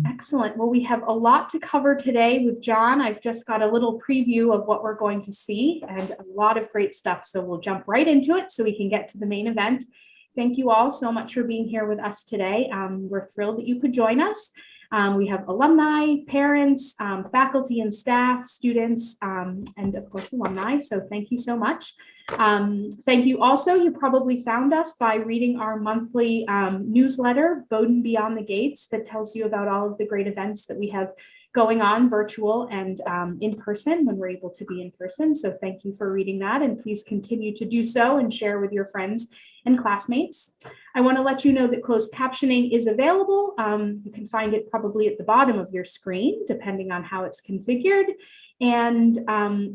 Excellent. Well, we have a lot to cover today with John. I've just got a little preview of what we're going to see and a lot of great stuff. So we'll jump right into it so we can get to the main event. Thank you all so much for being here with us today. We're thrilled that you could join us. We have alumni, parents, faculty and staff, students, and of course, alumni. So thank you so much. Thank you also. You probably found us by reading our monthly newsletter, Bowdoin Beyond the Gates, that tells you about all of the great events that we have going on virtual and in person when we're able to be in person. So thank you for reading that, and please continue to do so and share with your friends and classmates. I want to let you know that closed captioning is available. You can find it probably at the bottom of your screen, depending on how it's configured. And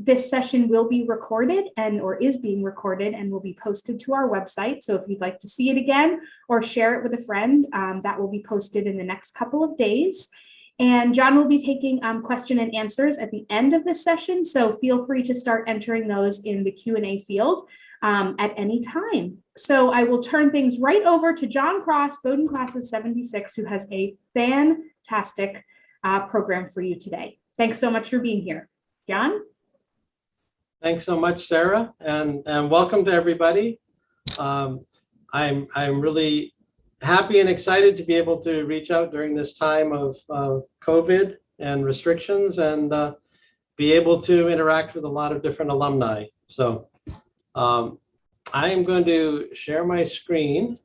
this session will be recorded or is being recorded and will be posted to our website. So if you'd like to see it again or share it with a friend, that will be posted in the next couple of days. And John will be taking question and answers at the end of this session. So feel free to start entering those in the Q&A field at any time. So I will turn things right over to John Cross, Bowdoin Class of 76, who has a fantastic program for you today. Thanks so much for being here. John? Thanks so much, Sarah, and welcome to everybody. I'm really happy and excited to be able to reach out during this time of COVID and restrictions and be able to interact with a lot of different alumni. So I am going to share my screen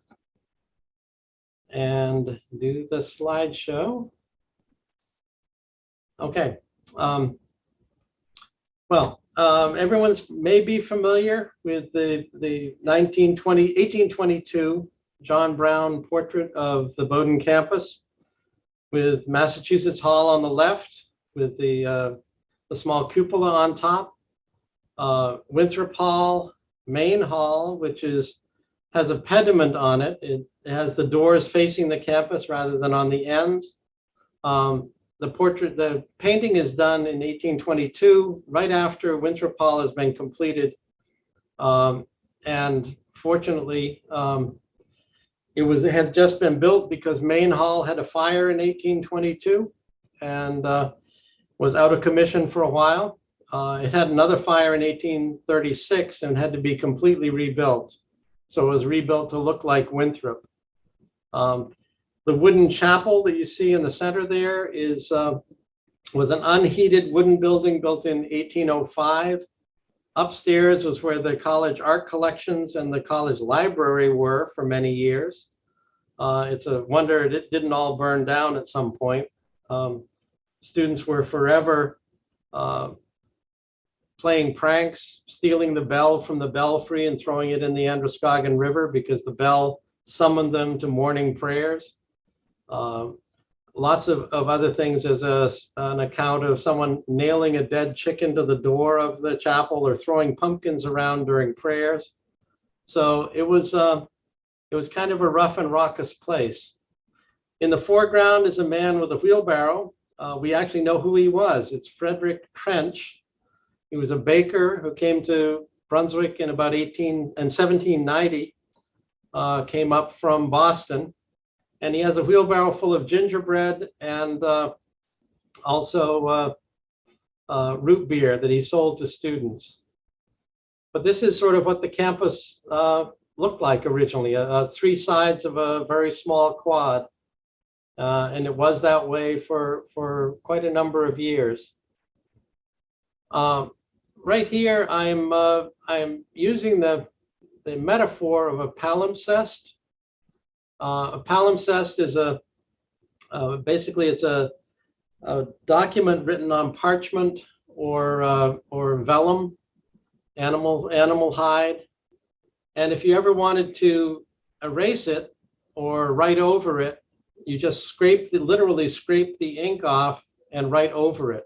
and do the slideshow. Okay. Everyone's may be familiar with the 1822 John Brown portrait of the Bowdoin campus with Massachusetts Hall on the left with the small cupola on top, Winthrop Hall, Main Hall, which has a pediment on it. It has the doors facing the campus rather than on the ends. The painting is done in 1822, right after Winthrop Hall has been completed. And fortunately, it had just been built because Main Hall had a fire in 1822 and was out of commission for a while. It had another fire in 1836 and had to be completely rebuilt. So it was rebuilt to look like Winthrop. The wooden chapel that you see in the center there was an unheated wooden building built in 1805. Upstairs was where the college art collections and the college library were for many years. It's a wonder it didn't all burn down at some point. Students were forever playing pranks, stealing the bell from the belfry and throwing it in the Androscoggin River because the bell summoned them to morning prayers. Lots of other things as an account of someone nailing a dead chicken to the door of the chapel or throwing pumpkins around during prayers. So it was kind of a rough and raucous place. In the foreground is a man with a wheelbarrow. We actually know who he was. It's Frederick Trench. He was a baker who came to Brunswick in about 1790, came up from Boston. And he has a wheelbarrow full of gingerbread and also root beer that he sold to students. But this is sort of what the campus looked like originally, three sides of a very small quad. And it was that way for quite a number of years. Right here, I'm using the metaphor of a palimpsest. A palimpsest is basically it's a document written on parchment or vellum, animal hide. And if you ever wanted to erase it or write over it, you just literally scrape the ink off and write over it.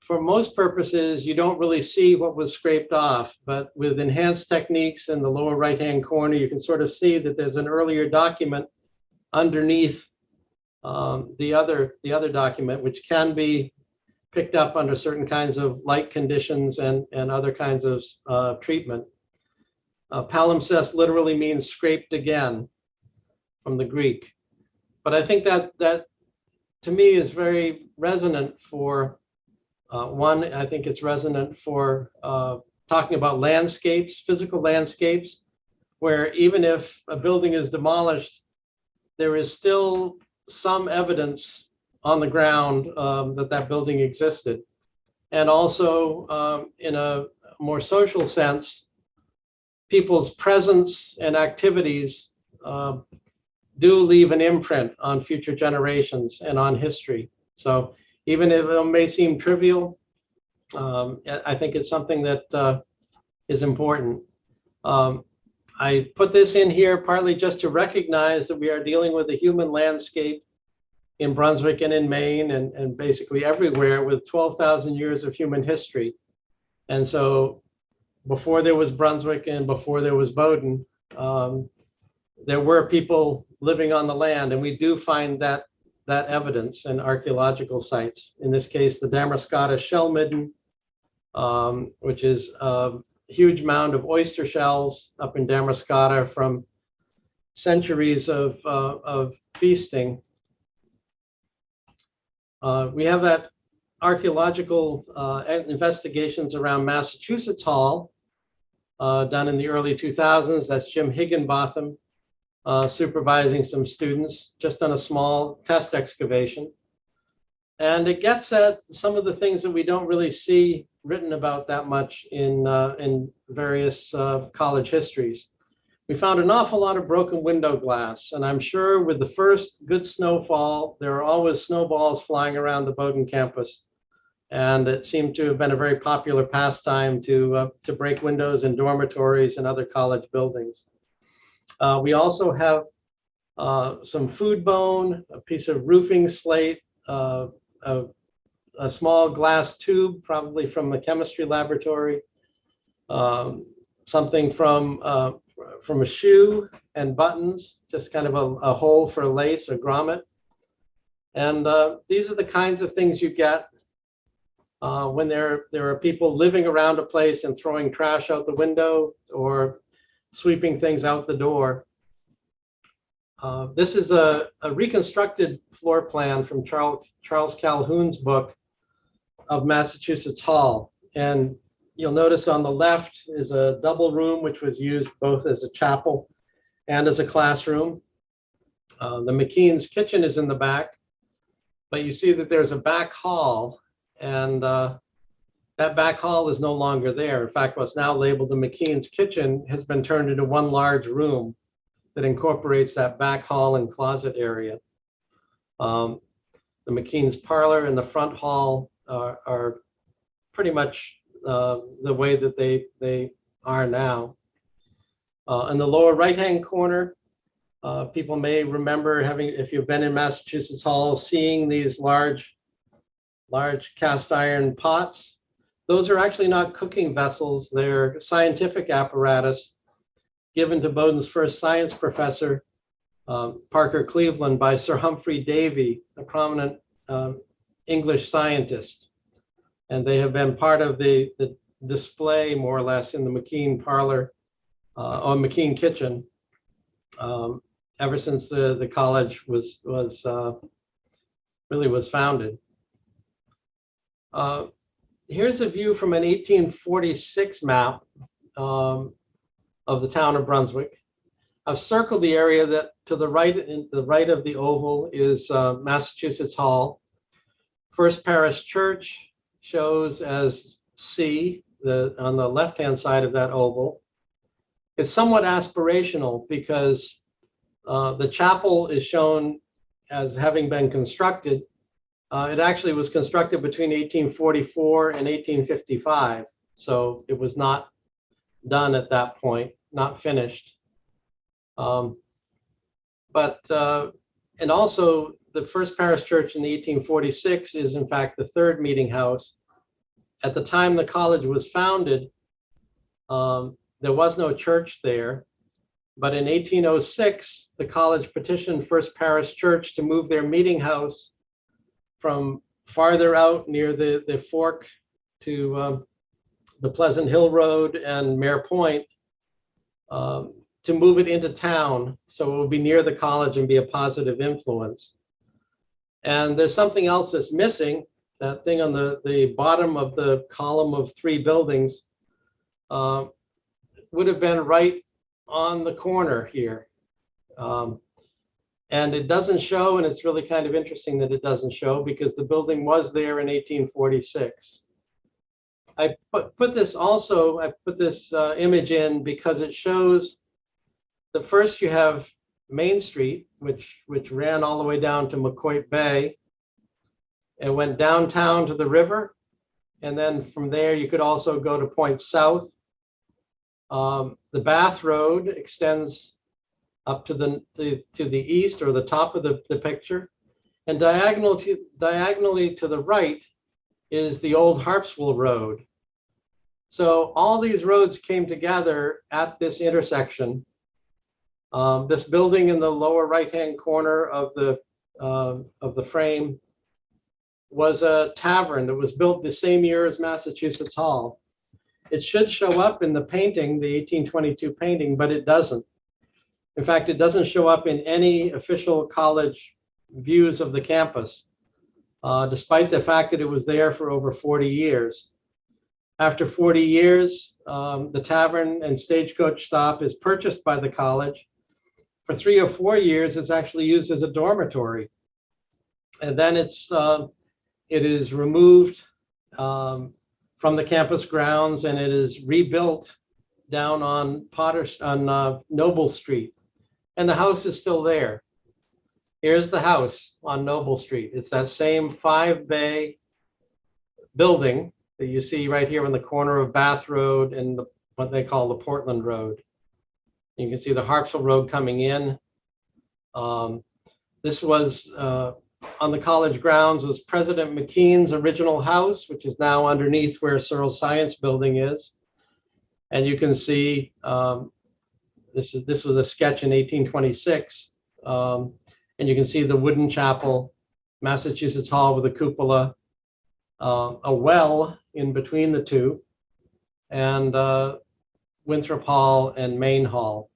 For most purposes, you don't really see what was scraped off, but with enhanced techniques in the lower right-hand corner, you can sort of see that there's an earlier document underneath the other document, which can be picked up under certain kinds of light conditions and other kinds of treatment. Palimpsest literally means scraped again from the Greek. But I think that to me is very resonant for one. I think it's resonant for talking about landscapes, physical landscapes, where even if a building is demolished, there is still some evidence on the ground that that building existed. And also in a more social sense, people's presence and activities do leave an imprint on future generations and on history. So even if it may seem trivial, I think it's something that is important. I put this in here partly just to recognize that we are dealing with a human landscape in Brunswick and in Maine and basically everywhere with 12,000 years of human history. And so before there was Brunswick and before there was Bowdoin, there were people living on the land, and we do find that evidence in archaeological sites. In this case, the Damascotta shell midden, which is a huge mound of oyster shells up in Damascotta from centuries of feasting. We have that archaeological investigations around Massachusetts Hall done in the early 2000s. That's Jim Higginbotham supervising some students just on a small test excavation. And it gets at some of the things that we don't really see written about that much in various college histories. We found an awful lot of broken window glass, and I'm sure with the first good snowfall, there are always snowballs flying around the Bowdoin campus. And it seemed to have been a very popular pastime to break windows in dormitories and other college buildings. We also have some food bone, a piece of roofing slate, a small glass tube, probably from the chemistry laboratory, something from a shoe and buttons, just kind of a hole for a lace, a grommet. And these are the kinds of things you get when there are people living around a place and throwing trash out the window or sweeping things out the door. This is a reconstructed floor plan from Charles Calhoun's book of Massachusetts Hall. And you'll notice on the left is a double room, which was used both as a chapel and as a classroom. The McKean's kitchen is in the back, but you see that there's a back hall, and that back hall is no longer there. In fact, what's now labeled the McKean's kitchen has been turned into one large room that incorporates that back hall and closet area. The McKean's parlor and the front hall are pretty much the way that they are now. In the lower right-hand corner, people may remember having, if you've been in Massachusetts Hall, seeing these large cast iron pots. Those are actually not cooking vessels. They're scientific apparatus given to Bowdoin's first science professor, Parker Cleveland, by Sir Humphrey Davy, a prominent English scientist. And they have been part of the display, more or less, in the McKean parlor or McKean kitchen ever since the college was founded. Here's a view from an 1846 map of the town of Brunswick. I've circled the area that to the right of the oval is Massachusetts Hall. First Parish Church shows as C on the left-hand side of that oval. It's somewhat aspirational because the chapel is shown as having been constructed. It actually was constructed between 1844 and 1855. So it was not done at that point, not finished. And also the First Parish Church in the 1846 is in fact the third meeting house. At the time the college was founded, there was no church there. But in 1806, the college petitioned First Parish Church to move their meeting house from farther out near the fork to the Pleasant Hill Road and Mare Point to move it into town so it will be near the college and be a positive influence. And there's something else that's missing. That thing on the bottom of the column of 3 buildings would have been right on the corner here. And it doesn't show, and it's really kind of interesting that it doesn't show because the building was there in 1846. I put this image in because it shows the first you have Main Street, which ran all the way down to McCoy Bay. It went downtown to the river. And then from there, you could also go to Point South. The Bath Road extends up to the east, or the top of the picture. And diagonally to the right is the old Harpswell Road. So all these roads came together at this intersection. This building in the lower right-hand corner of the frame was a tavern that was built the same year as Massachusetts Hall. It should show up in the painting, the 1822 painting, but it doesn't. In fact, it doesn't show up in any official college views of the campus, despite the fact that it was there for over 40 years. After 40 years, the tavern and stagecoach stop is purchased by the college. For 3 or 4 years, it's actually used as a dormitory. And then it is removed from the campus grounds, and it is rebuilt down on Noble Street. And the house is still there. Here's the house on Noble Street. It's that same 5-bay building that you see right here on the corner of Bath Road and what they call the Portland Road. You can see the Harpswell Road coming in. This was on the college grounds was President McKean's original house, which is now underneath where Searles Science Building is. And you can see this was a sketch in 1826. And you can see the wooden chapel, Massachusetts Hall with a cupola, a well in between the two, and Winthrop Hall and Main Hall.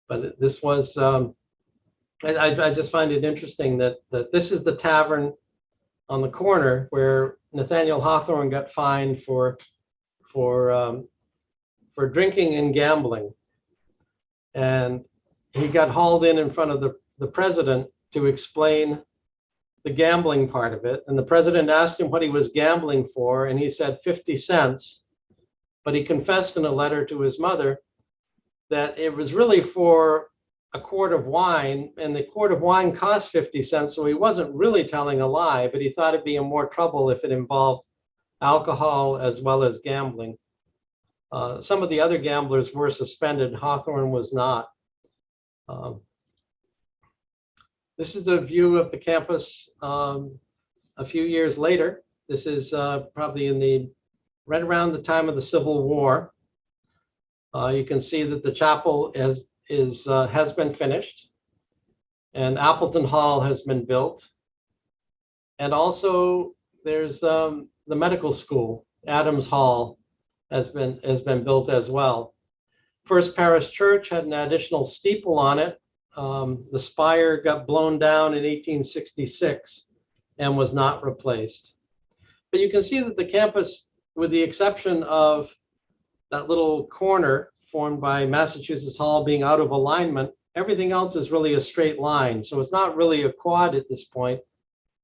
But this was, I just find it interesting that this is the tavern on the corner where Nathaniel Hawthorne got fined for drinking and gambling. And he got hauled in front of the president to explain the gambling part of it. And the president asked him what he was gambling for, and he said 50 cents. But he confessed in a letter to his mother that it was really for a quart of wine, and the quart of wine cost 50 cents. So he wasn't really telling a lie, but he thought it'd be in more trouble if it involved alcohol as well as gambling. Some of the other gamblers were suspended. Hawthorne was not. This is a view of the campus a few years later. This is probably right around the time of the Civil War. You can see that the chapel has been finished, and Appleton Hall has been built. And also there's the medical school, Adams Hall, has been built as well. First Parish Church had an additional steeple on it. The spire got blown down in 1866 and was not replaced. But you can see that the campus, with the exception of that little corner formed by Massachusetts Hall being out of alignment, everything else is really a straight line. So it's not really a quad at this point.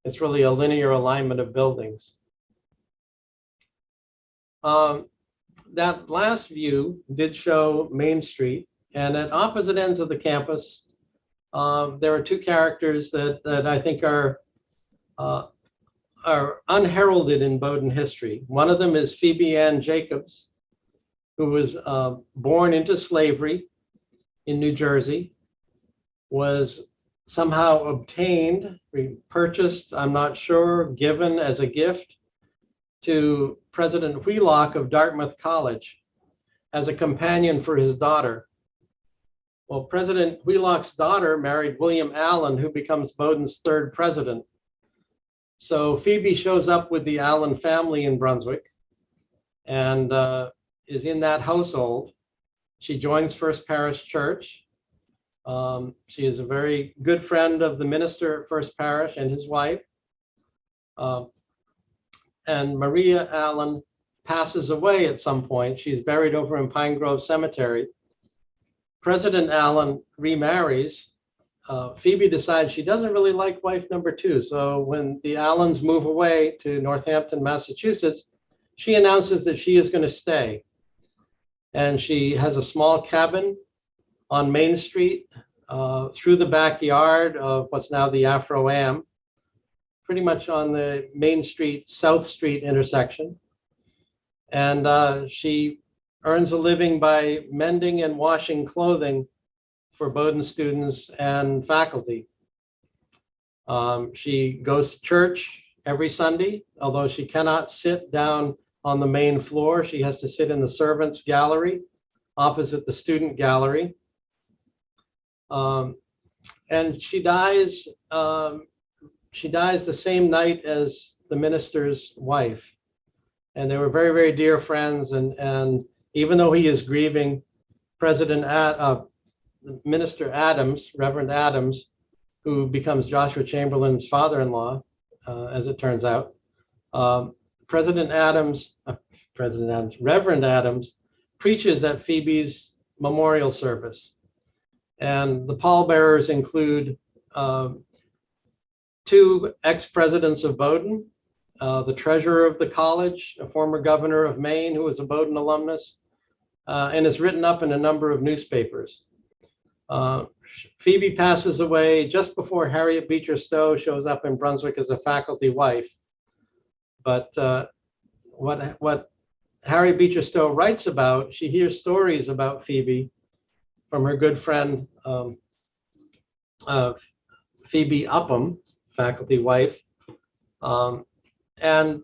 It's really a linear alignment of buildings. That last view did show Main Street, and at opposite ends of the campus, there are 2 characters that I think are unheralded in Bowdoin history. One of them is Phoebe Ann Jacobs, who was born into slavery in New Jersey, was somehow obtained, purchased, I'm not sure, given as a gift to President Wheelock of Dartmouth College as a companion for his daughter. Well, President Wheelock's daughter married William Allen, who becomes Bowdoin's 3rd president. So Phoebe shows up with the Allen family in Brunswick and is in that household. She joins First Parish Church. She is a very good friend of the minister at First Parish and his wife. And Maria Allen passes away at some point. She's buried over in Pine Grove Cemetery. President Allen remarries. Phoebe decides she doesn't really like wife number two. So when the Allens move away to Northampton, Massachusetts, she announces that she is going to stay. And she has a small cabin on Main Street through the backyard of what's now the Afro-Am, pretty much on the Main Street, South Street intersection. And she earns a living by mending and washing clothing for Bowdoin students and faculty. She goes to church every Sunday, although she cannot sit down on the main floor. She has to sit in the servants' gallery opposite the student gallery. And she dies the same night as the minister's wife. And they were very, very dear friends. And even though he is grieving, Minister Adams, Reverend Adams, who becomes Joshua Chamberlain's father-in-law, as it turns out, Reverend Adams preaches at Phoebe's memorial service. And the pallbearers include two ex-presidents of Bowdoin, the treasurer of the college, a former governor of Maine who was a Bowdoin alumnus, and is written up in a number of newspapers. Phoebe passes away just before Harriet Beecher Stowe shows up in Brunswick as a faculty wife. But what Harriet Beecher Stowe writes about, she hears stories about Phoebe from her good friend, Phoebe Upham, faculty wife. And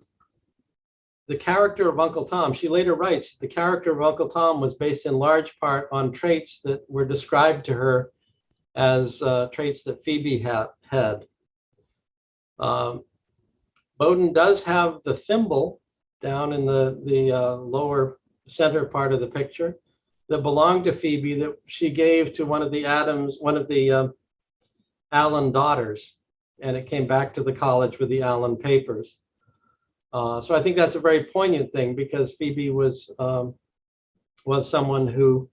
the character of Uncle Tom, she later writes, the character of Uncle Tom was based in large part on traits that were described to her as traits that Phoebe had. Bowdoin does have the thimble down in the lower center part of the picture that belonged to Phoebe that she gave to one of the Allen daughters, and it came back to the college with the Allen papers. So I think that's a very poignant thing because Phoebe was someone who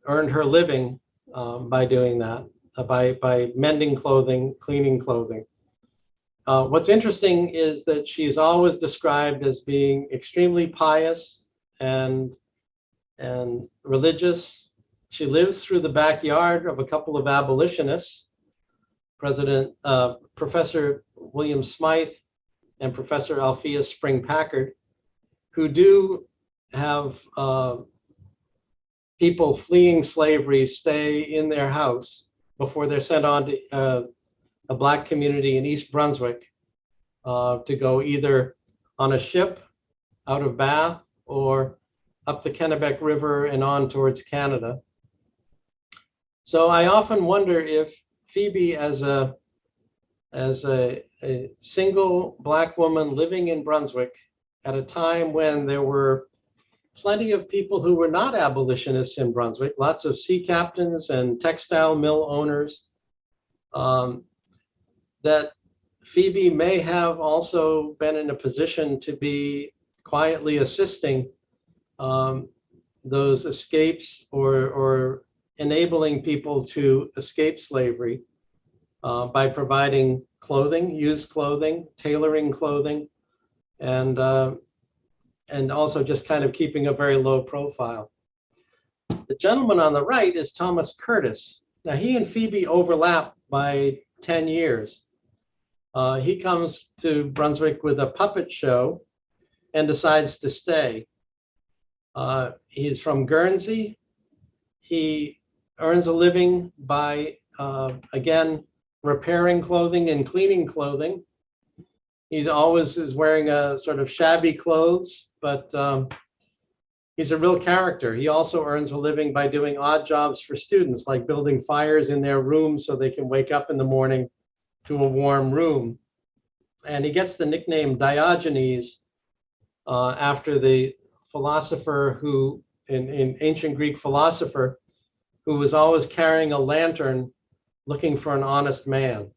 earned her living by doing that, by mending clothing, cleaning clothing. What's interesting is that she's always described as being extremely pious and religious. She lives through the backyard of a couple of abolitionists, Professor William Smythe and Professor Alpheus Spring Packard, who do have people fleeing slavery stay in their house before they're sent on to a Black community in East Brunswick to go either on a ship out of Bath or up the Kennebec River and on towards Canada. So I often wonder if Phoebe, as a single Black woman living in Brunswick at a time when there were plenty of people who were not abolitionists in Brunswick, lots of sea captains and textile mill owners, that Phoebe may have also been in a position to be quietly assisting those escapes or enabling people to escape slavery by providing clothing, used clothing, tailoring clothing, and also just kind of keeping a very low profile. The gentleman on the right is Thomas Curtis. Now he and Phoebe overlap by 10 years. He comes to Brunswick with a puppet show and decides to stay. He's from Guernsey. He earns a living by, again, repairing clothing and cleaning clothing. He always is wearing a sort of shabby clothes, but he's a real character. He also earns a living by doing odd jobs for students, like building fires in their rooms so they can wake up in the morning to a warm room. And he gets the nickname Diogenes after the philosopher who an ancient Greek philosopher who was always carrying a lantern looking for an honest man.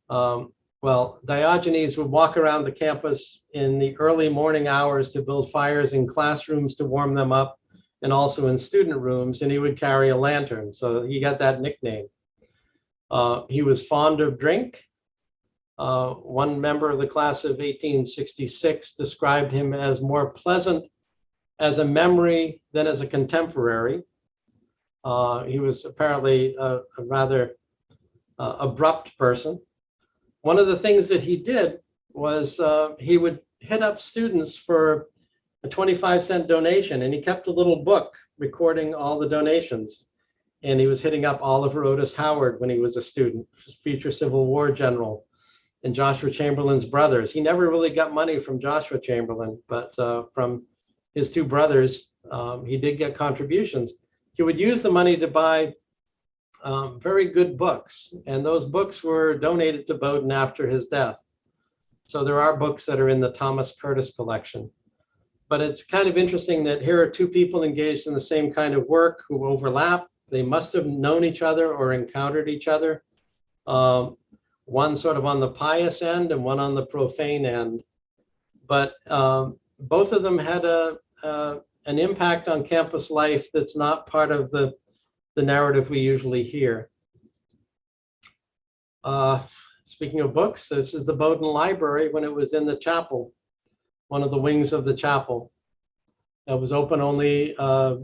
Well, Diogenes would walk around the campus in the early morning hours to build fires in classrooms to warm them up, and also in student rooms, and he would carry a lantern. So he got that nickname. He was fond of drink. One member of the class of 1866 described him as more pleasant as a memory than as a contemporary. He was apparently a rather abrupt person. One of the things that he did was he would hit up students for a 25-cent donation, and he kept a little book recording all the donations. And he was hitting up Oliver Otis Howard when he was a student, future Civil War general, and Joshua Chamberlain's brothers. He never really got money from Joshua Chamberlain, but from his two brothers, he did get contributions. He would use the money to buy very good books, and those books were donated to Bowdoin after his death. So there are books that are in the Thomas Curtis collection. But it's kind of interesting that here are two people engaged in the same kind of work who overlap. They must have known each other or encountered each other. One sort of on the pious end and one on the profane end. But both of them had an impact on campus life that's not part of the narrative we usually hear. Speaking of books, this is the Bowdoin Library when it was in the chapel, one of the wings of the chapel. It was open only a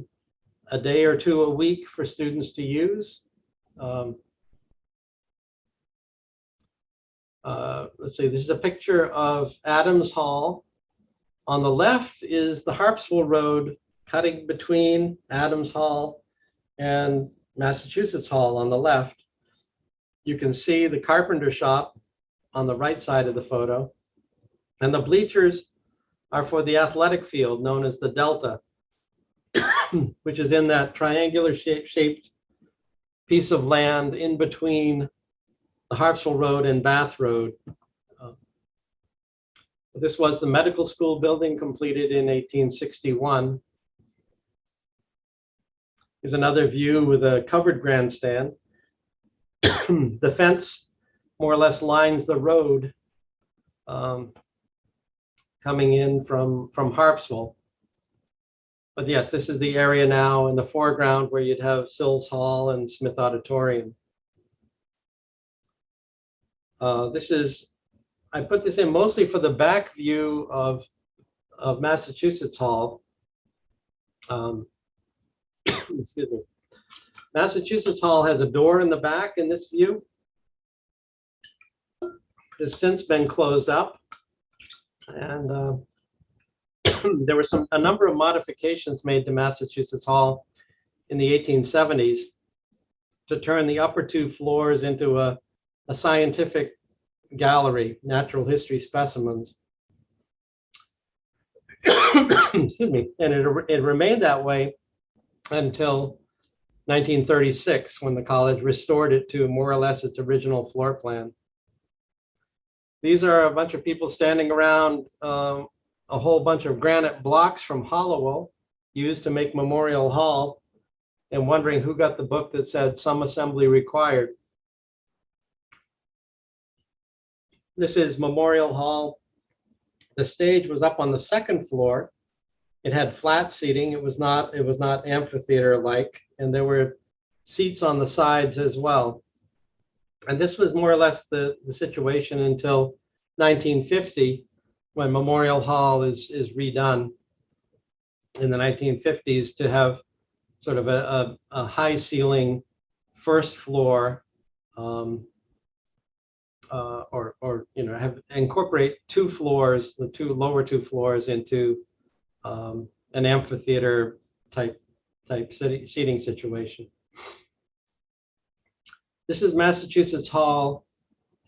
day or two a week for students to use. Let's see, this is a picture of Adams Hall. On the left is the Harpswell Road cutting between Adams Hall and Massachusetts Hall on the left. You can see the carpenter shop on the right side of the photo. And the bleachers are for the athletic field known as the Delta, which is in that triangular shaped piece of land in between the Harpswell Road and Bath Road. This was the medical school building completed in 1861. Here's another view with a covered grandstand. The fence more or less lines the road coming in from Harpswell. But yes, this is the area now in the foreground where you'd have Sills Hall and Smith Auditorium. I put this in mostly for the back view of Massachusetts Hall. Excuse me. Massachusetts Hall has a door in the back in this view. It's since been closed up. And there were a number of modifications made to Massachusetts Hall in the 1870s to turn the upper two floors into a scientific gallery, natural history specimens. Excuse me. And it remained that way until 1936, when the college restored it to more or less its original floor plan. These are a bunch of people standing around a whole bunch of granite blocks from Hollowell used to make Memorial Hall, and wondering who got the book that said "Some Assembly Required." This is Memorial Hall. The stage was up on the second floor. It had flat seating. It was not amphitheater-like, and there were seats on the sides as well. And this was more or less the situation until 1950, when Memorial Hall is redone in the 1950s to have sort of a high ceiling first floor, or incorporate two floors, the lower two floors, into an amphitheater type seating situation. This is Massachusetts Hall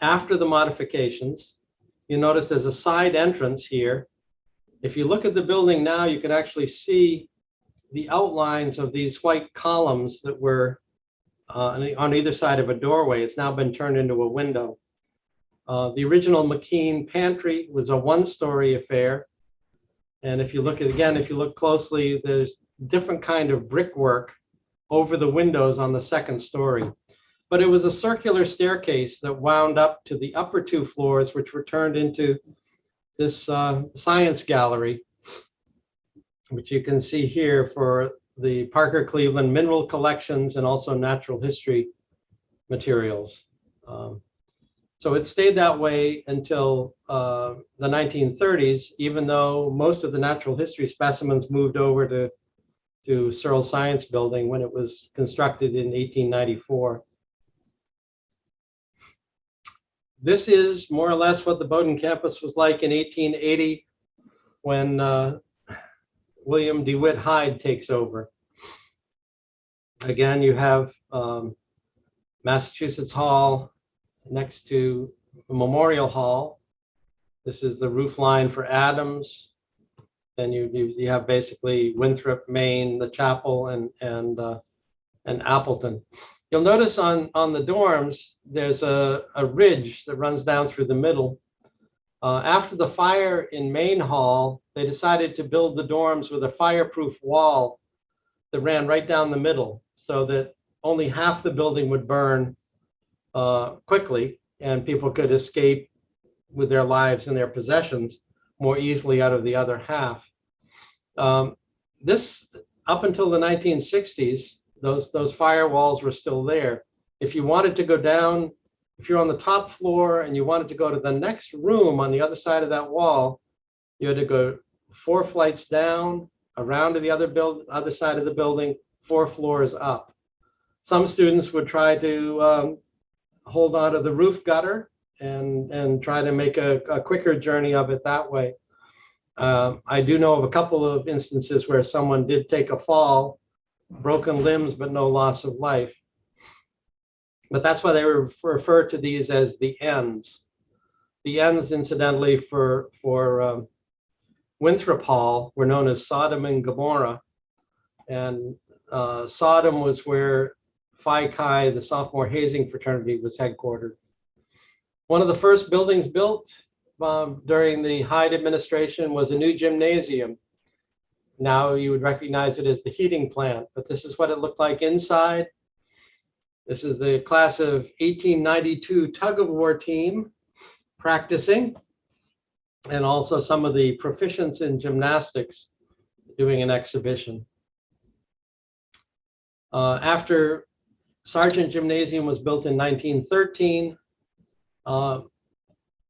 after the modifications. You notice there's a side entrance here. If you look at the building now, you can actually see the outlines of these white columns that were on either side of a doorway. It's now been turned into a window. The original McKean pantry was a one-story affair. And if you look closely, there's different kind of brickwork over the windows on the second story. But it was a circular staircase that wound up to the upper two floors, which were turned into this science gallery, which you can see here for the Parker Cleveland mineral collections and also natural history materials. So it stayed that way until the 1930s, even though most of the natural history specimens moved over to Searle Science Building when it was constructed in 1894. This is more or less what the Bowdoin campus was like in 1880 when William DeWitt Hyde takes over. Again, you have Massachusetts Hall next to the Memorial Hall. This is the roof line for Adams. Then you have basically Winthrop, Maine, the chapel, and Appleton. You'll notice on the dorms, there's a ridge that runs down through the middle. After the fire in Main Hall, they decided to build the dorms with a fireproof wall that ran right down the middle so that only half the building would burn quickly and people could escape with their lives and their possessions more easily out of the other half. This, up until the 1960s, those firewalls were still there. If you wanted to go down, if you're on the top floor and you wanted to go to the next room on the other side of that wall, you had to go 4 flights down, around to the other side of the building, 4 floors up. Some students would try to hold on to the roof gutter and try to make a quicker journey of it that way. I do know of a couple of instances where someone did take a fall, broken limbs, but no loss of life. But that's why they refer to these as the ends. The ends, incidentally, for Winthrop Hall were known as Sodom and Gomorrah. And Sodom was where Phi Chi, the sophomore hazing fraternity, was headquartered. One of the first buildings built during the Hyde administration was a new gymnasium. Now you would recognize it as the heating plant, but this is what it looked like inside. This is the class of 1892 tug of war team practicing, and also some of the proficients in gymnastics doing an exhibition. After Sargent Gymnasium was built in 1913,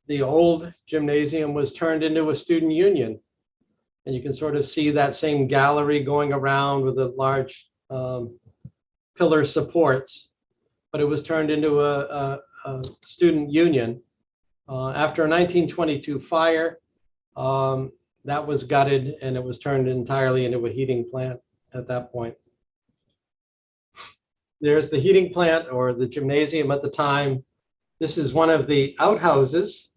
the old gymnasium was turned into a student union. And you can sort of see that same gallery going around with the large pillar supports, but it was turned into a student union. After a 1922 fire, that was gutted and it was turned entirely into a heating plant at that point. There's the heating plant, or the gymnasium at the time. This is one of the outhouses,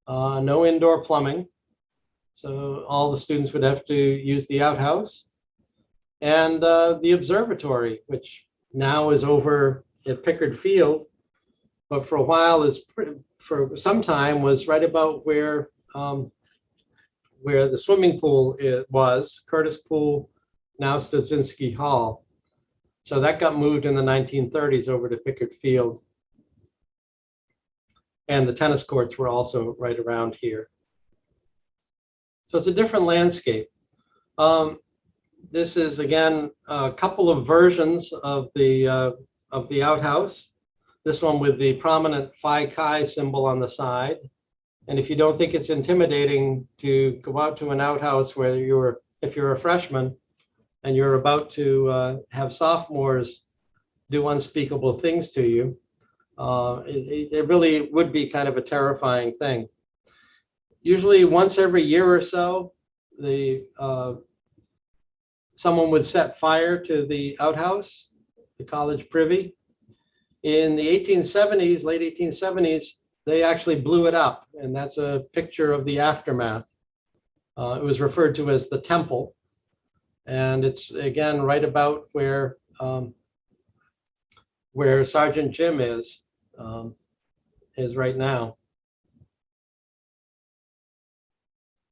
no indoor plumbing. So all the students would have to use the outhouse. And the observatory, which now is over at Pickard Field, but for a while for some time was right about where the swimming pool was, Curtis Pool, now Studzinski Hall. So that got moved in the 1930s over to Pickard Field. And the tennis courts were also right around here. So it's a different landscape. This is, again, a couple of versions of the outhouse. This one with the prominent Phi Chi symbol on the side. And if you don't think it's intimidating to go out to an outhouse where if you're a freshman and you're about to have sophomores do unspeakable things to you, it really would be kind of a terrifying thing. Usually once every year or so, someone would set fire to the outhouse, the college privy. In the 1870s, late 1870s, they actually blew it up, and that's a picture of the aftermath. It was referred to as the temple, and it's, again, right about where Sergeant Jim is right now.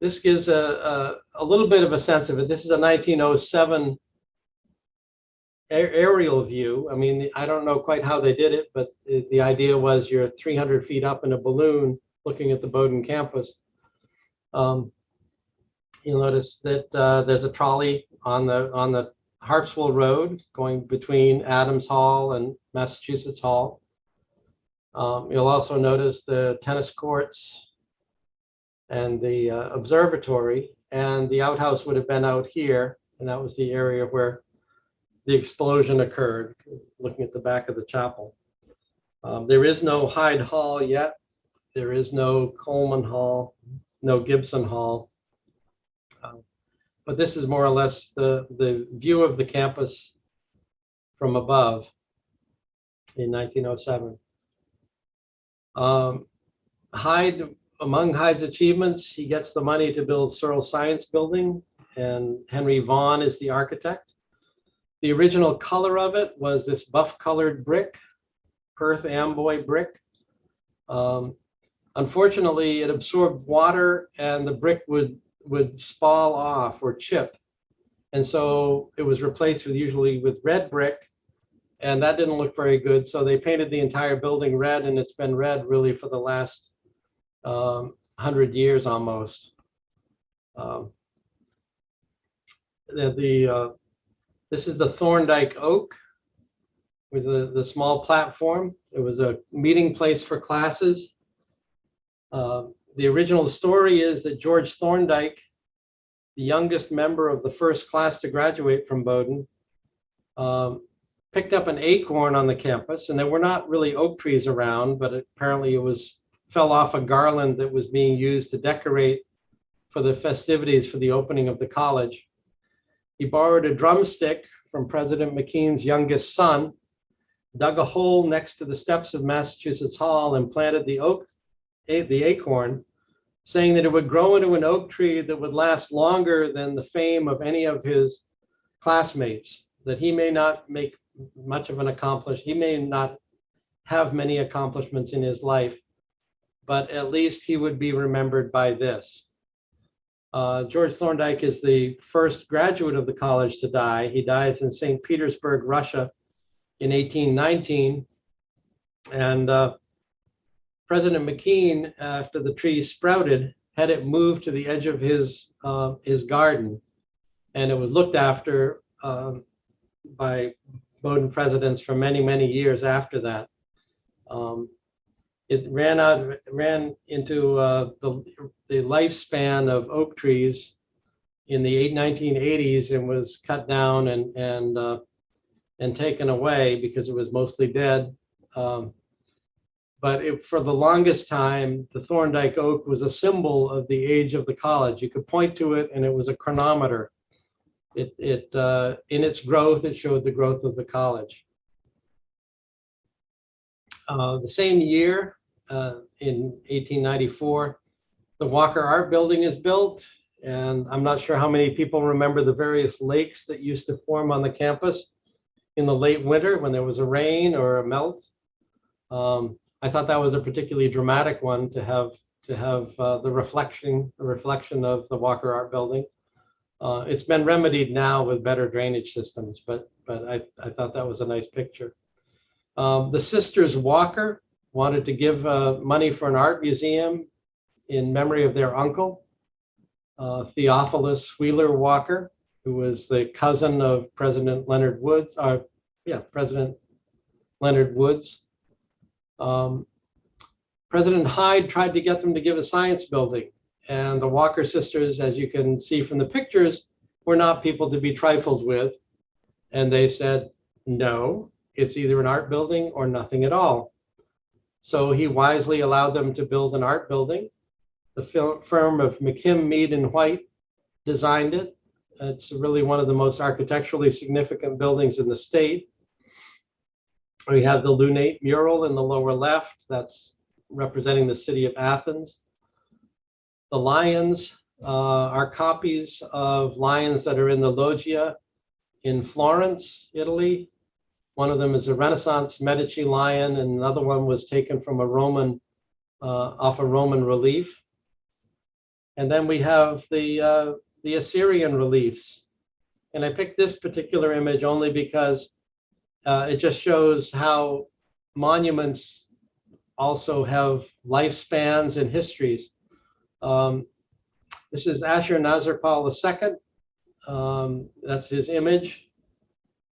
this gives a little bit of a sense of it. This is a 1907 aerial view. I mean, I don't know quite how they did it, but the idea was you're 300 feet up in a balloon looking at the Bowdoin campus. You'll notice that there's a trolley on the Harpswell Road going between Adams Hall and Massachusetts Hall. You'll also notice the tennis courts and the observatory, and the outhouse would have been out here, and that was the area where the explosion occurred, looking at the back of the chapel. There is no Hyde Hall yet. There is no Coleman Hall, no Gibson Hall. But this is more or less the view of the campus from above in 1907. Hyde, among Hyde's achievements, he gets the money to build Searle Science Building, and Henry Vaughan is the architect. The original color of it was this buff-colored brick, Perth Amboy brick. Unfortunately, it absorbed water, and the brick would spall off or chip. And so it was replaced usually with red brick, and that didn't look very good. So they painted the entire building red, and it's been red really for the last 100 years almost. This is the Thorndike Oak with the small platform. It was a meeting place for classes. The original story is that George Thorndike, the youngest member of the first class to graduate from Bowdoin, picked up an acorn on the campus, and there were not really oak trees around, but apparently it fell off a garland that was being used to decorate for the festivities for the opening of the college. He borrowed a drumstick from President McKean's youngest son, dug a hole next to the steps of Massachusetts Hall, and planted the acorn, saying that it would grow into an oak tree that would last longer than the fame of any of his classmates, that he may not make much of an accomplishment, he may not have many accomplishments in his life, but at least he would be remembered by this. George Thorndike is the first graduate of the college to die. He dies in St. Petersburg, Russia in 1819. And President McKean, after the tree sprouted, had it moved to the edge of his garden. And it was looked after by Bowdoin presidents for many, many years after that. It ran into the lifespan of oak trees in the 1980s and was cut down and taken away because it was mostly dead. But for the longest time, the Thorndike Oak was a symbol of the age of the college. You could point to it, and it was a chronometer. In its growth, it showed the growth of the college. The same year, in 1894, the Walker Art Building is built, and I'm not sure how many people remember the various lakes that used to form on the campus in the late winter when there was a rain or a melt. I thought that was a particularly dramatic one to have the reflection of the Walker Art Building. It's been remedied now with better drainage systems, but I thought that was a nice picture. The sisters Walker wanted to give money for an art museum in memory of their uncle, Theophilus Wheeler Walker, who was the cousin of President Leonard Woods. President Leonard Woods. President Hyde tried to get them to give a science building, and the Walker sisters, as you can see from the pictures, were not people to be trifled with. And they said, no, it's either an art building or nothing at all. So he wisely allowed them to build an art building. The firm of McKim, Mead and White designed it. It's really one of the most architecturally significant buildings in the state. We have the lunate mural in the lower left. That's representing the city of Athens. The lions are copies of lions that are in the loggia in Florence, Italy. One of them is a Renaissance Medici lion, and another one was taken from a Roman, off a Roman relief. And then we have the Assyrian reliefs. And I picked this particular image only because it just shows how monuments also have lifespans and histories. This is Ashurnazirpal II. That's his image.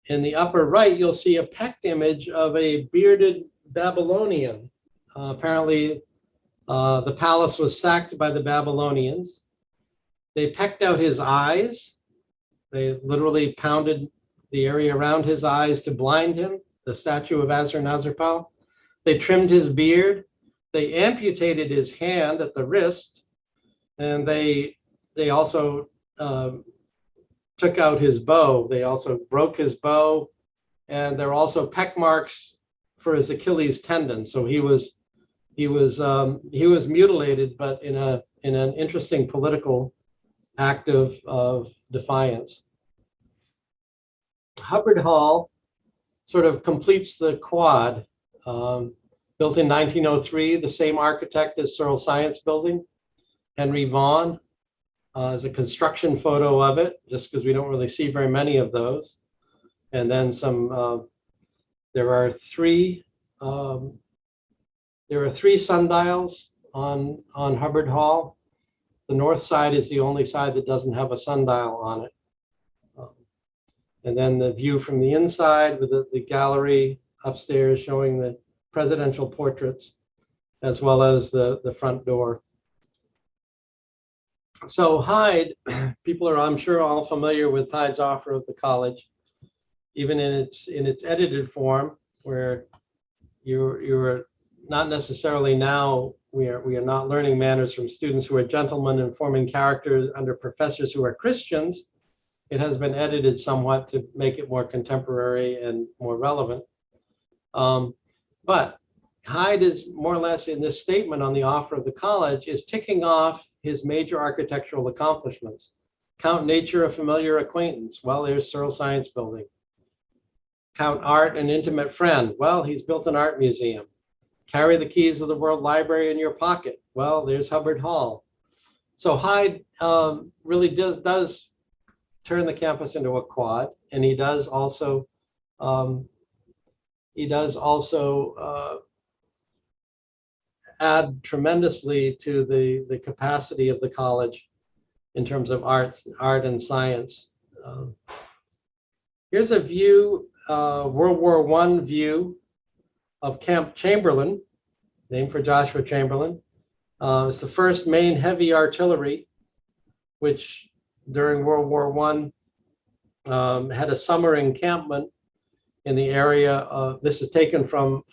In the upper right, you'll see a pecked image of a bearded Babylonian. Apparently, the palace was sacked by the Babylonians. They pecked out his eyes. They literally pounded the area around his eyes to blind him, the statue of Ashurnazirpal. They trimmed his beard. They amputated his hand at the wrist. And they also took out his bow. They also broke his bow. And there are also peck marks for his Achilles tendon. So he was mutilated, but in an interesting political act of defiance. Hubbard Hall sort of completes the quad. Built in 1903, the same architect as Searle Science Building, Henry Vaughan, is a construction photo of it, just because we don't really see very many of those. And then there are three sundials on Hubbard Hall. The north side is the only side that doesn't have a sundial on it. And then the view from the inside with the gallery upstairs showing the presidential portraits, as well as the front door. So Hyde, people are, I'm sure, all familiar with Hyde's offer of the college, even in its edited form, where you're not necessarily now, we are not learning manners from students who are gentlemen and forming characters under professors who are Christians. It has been edited somewhat to make it more contemporary and more relevant. But Hyde is more or less, in this statement on the offer of the college, is ticking off his major architectural accomplishments. Count nature a familiar acquaintance. Well, there's Searle Science Building. Count art an intimate friend. Well, he's built an art museum. Carry the keys of the World Library in your pocket. Well, there's Hubbard Hall. So Hyde really does turn the campus into a quad, and he does also add tremendously to the capacity of the college in terms of art and science. Here's a view, World War I view of Camp Chamberlain, named for Joshua Chamberlain. It's the first main heavy artillery, which during World War I had a summer encampment in the area. This is taken from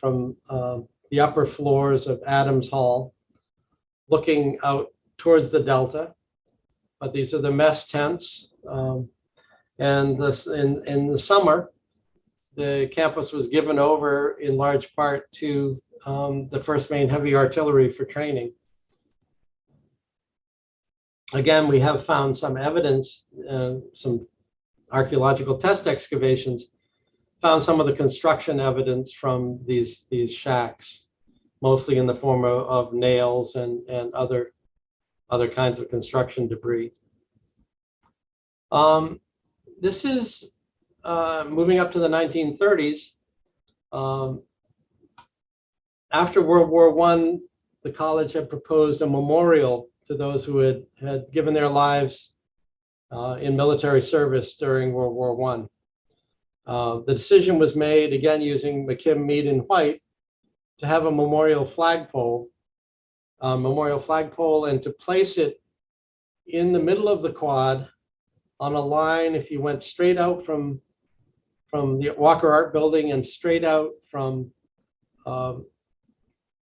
the upper floors of Adams Hall, looking out towards the Delta. But these are the mess tents. And this, in the summer, the campus was given over in large part to the first main heavy artillery for training. Again, we have found some evidence, some archaeological test excavations, found some of the construction evidence from these shacks, mostly in the form of nails and other kinds of construction debris. This is moving up to the 1930s. After World War I, the college had proposed a memorial to those who had given their lives in military service during World War I. The decision was made, again using McKim, Mead, and White, to have a memorial flagpole, and to place it in the middle of the quad on a line. If you went straight out from the Walker Art Building and straight out from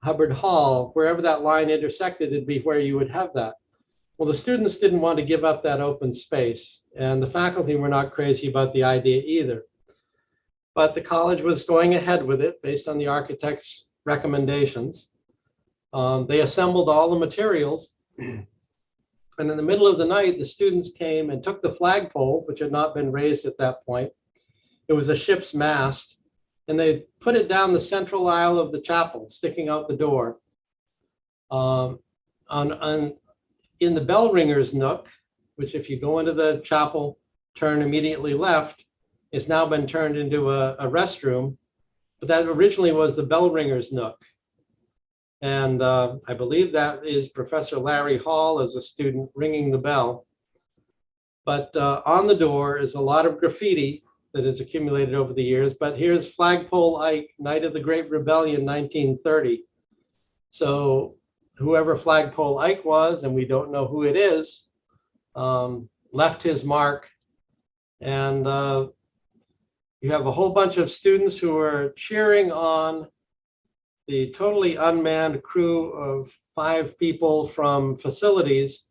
Hubbard Hall, wherever that line intersected, it'd be where you would have that. Well, the students didn't want to give up that open space, and the faculty were not crazy about the idea either. But the college was going ahead with it based on the architect's recommendations. They assembled all the materials, and in the middle of the night, the students came and took the flagpole, which had not been raised at that point. It was a ship's mast, and they put it down the central aisle of the chapel, sticking out the door. in the bell ringer's nook, which if you go into the chapel, turn immediately left, it's now been turned into a restroom, but that originally was the bell ringer's nook. And I believe that is Professor Larry Hall as a student ringing the bell. But on the door is a lot of graffiti that has accumulated over the years. But here's Flagpole Ike, night of the Great Rebellion, 1930. So whoever Flagpole Ike was, and we don't know who it is, left his mark. And you have a whole bunch of students who are cheering on the totally unmanned crew of 5 people from facilities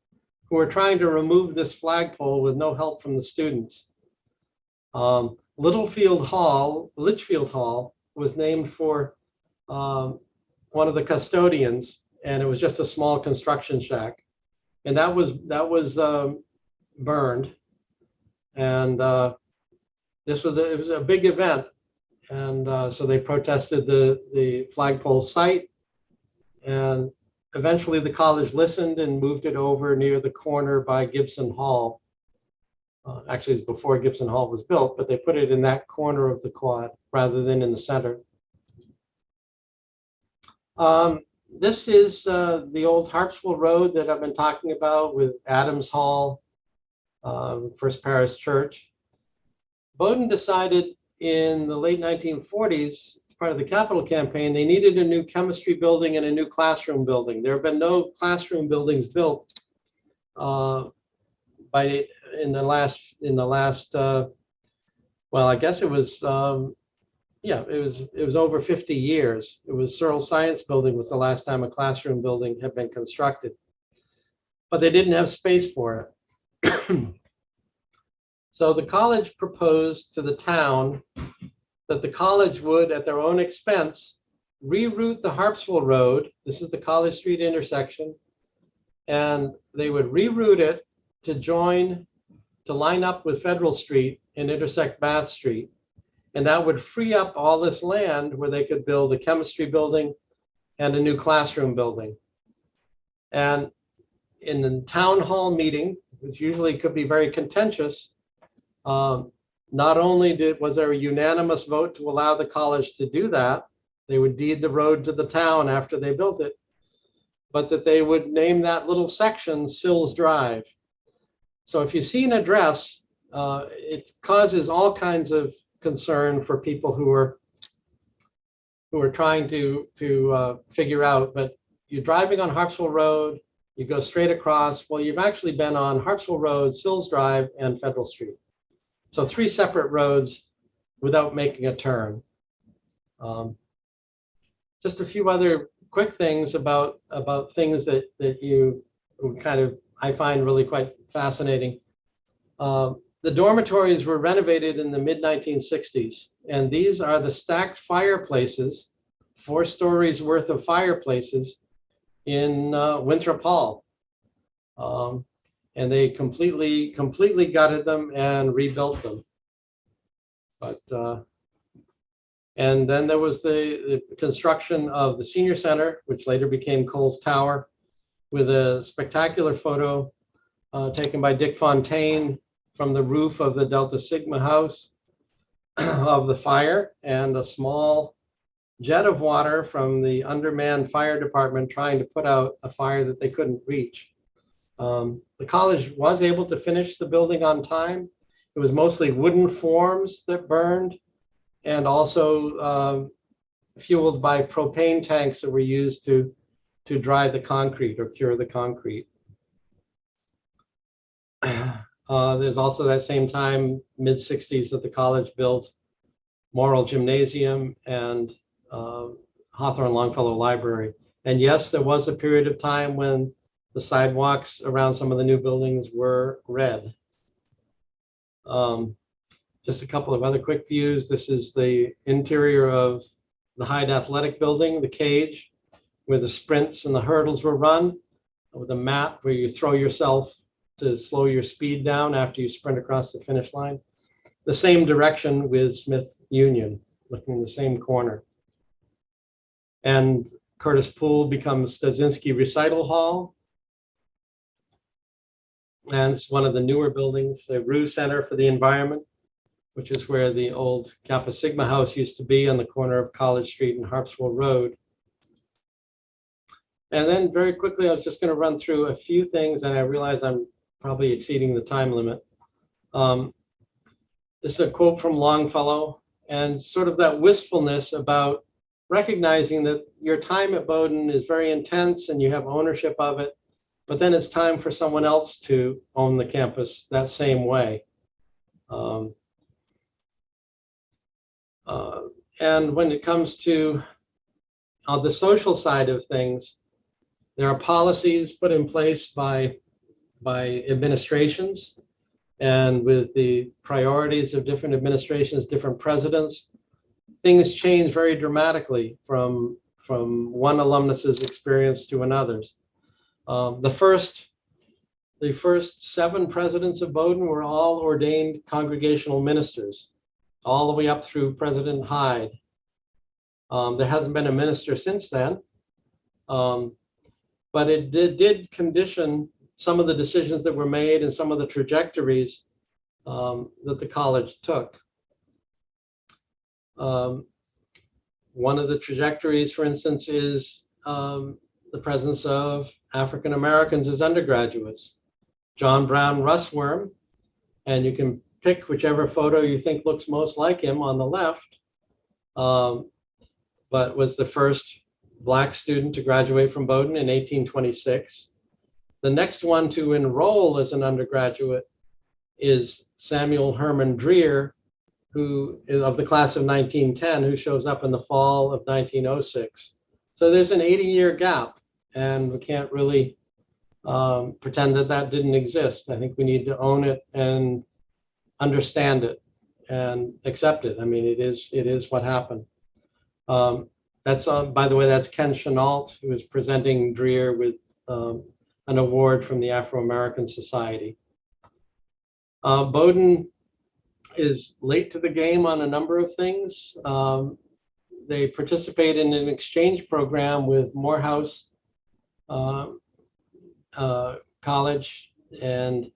who are trying to remove this flagpole with no help from the students. Litchfield Hall was named for one of the custodians, and it was just a small construction shack. And that was burned. And it was a big event. And so they protested the flagpole site, and eventually the college listened and moved it over near the corner by Gibson Hall. Actually, it's before Gibson Hall was built, but they put it in that corner of the quad rather than in the center. This is the old Harpswell Road that I've been talking about with Adams Hall, First Parish Church. Bowdoin decided in the late 1940s, as part of the capital campaign, they needed a new chemistry building and a new classroom building. There have been no classroom buildings built in the last well, I guess it was it was over 50 years. It was Searle Science Building was the last time a classroom building had been constructed, but they didn't have space for it. So the college proposed to the town that the college would, at their own expense, reroute the Harpswell Road. This is the College Street intersection. And they would reroute it to line up with Federal Street and intersect Bath Street. And that would free up all this land where they could build a chemistry building and a new classroom building. And in the town hall meeting, which usually could be very contentious, not only was there a unanimous vote to allow the college to do that, they would deed the road to the town after they built it, but that they would name that little section Sills Drive. So if you see an address, it causes all kinds of concern for people who are trying to figure out, but you're driving on Harpswell Road, you go straight across, well, you've actually been on Harpswell Road, Sills Drive, and Federal Street. So 3 separate roads without making a turn. Just a few other quick things about things that you kind of, I find really quite fascinating. The dormitories were renovated in the mid-1960s, and these are the stacked fireplaces, 4 stories worth of fireplaces in Winthrop Hall. And they completely gutted them and rebuilt them. But and then there was the construction of the senior center, which later became Coles Tower, with a spectacular photo taken by Dick Fontaine from the roof of the Delta Sigma house of the fire, and a small jet of water from the undermanned fire department trying to put out a fire that they couldn't reach. The college was able to finish the building on time. It was mostly wooden forms that burned, and also fueled by propane tanks that were used to dry the concrete or cure the concrete. There's also that same time, mid-60s, that the college built Morrill Gymnasium and Hawthorne Longfellow Library. And yes, there was a period of time when the sidewalks around some of the new buildings were red. Just a couple of other quick views. This is the interior of the Hyde Athletic Building, the cage, where the sprints and the hurdles were run, with a mat where you throw yourself to slow your speed down after you sprint across the finish line. The same direction with Smith Union, looking in the same corner. And Curtis Pool becomes Stasinski Recital Hall. And it's one of the newer buildings, the Rue Center for the Environment, which is where the old Kappa Sigma House used to be on the corner of College Street and Harpswell Road. And then very quickly, I was just going to run through a few things, and I realize I'm probably exceeding the time limit. This is a quote from Longfellow, and sort of that wistfulness about recognizing that your time at Bowdoin is very intense and you have ownership of it, but then it's time for someone else to own the campus that same way. And when it comes to the social side of things, there are policies put in place by administrations, and with the priorities of different administrations, different presidents, things change very dramatically from one alumnus's experience to another's. The first 7 presidents of Bowdoin were all ordained congregational ministers, all the way up through President Hyde. There hasn't been a minister since then, but it did condition some of the decisions that were made and some of the trajectories that the college took. One of the trajectories, for instance, is the presence of African Americans as undergraduates. John Brown Russworm, and you can pick whichever photo you think looks most like him on the left, but was the first Black student to graduate from Bowdoin in 1826. The next one to enroll as an undergraduate is Samuel Hermann Dreer, who is of the class of 1910, who shows up in the fall of 1906. So there's an 80-year gap, and we can't really pretend that that didn't exist. I think we need to own it and understand it and accept it. I mean, it is what happened. That's by the way, that's Ken Chenault, who is presenting Dreer with an award from the Afro-American Society. Bowdoin is late to the game on a number of things. They participate in an exchange program with Morehouse College, and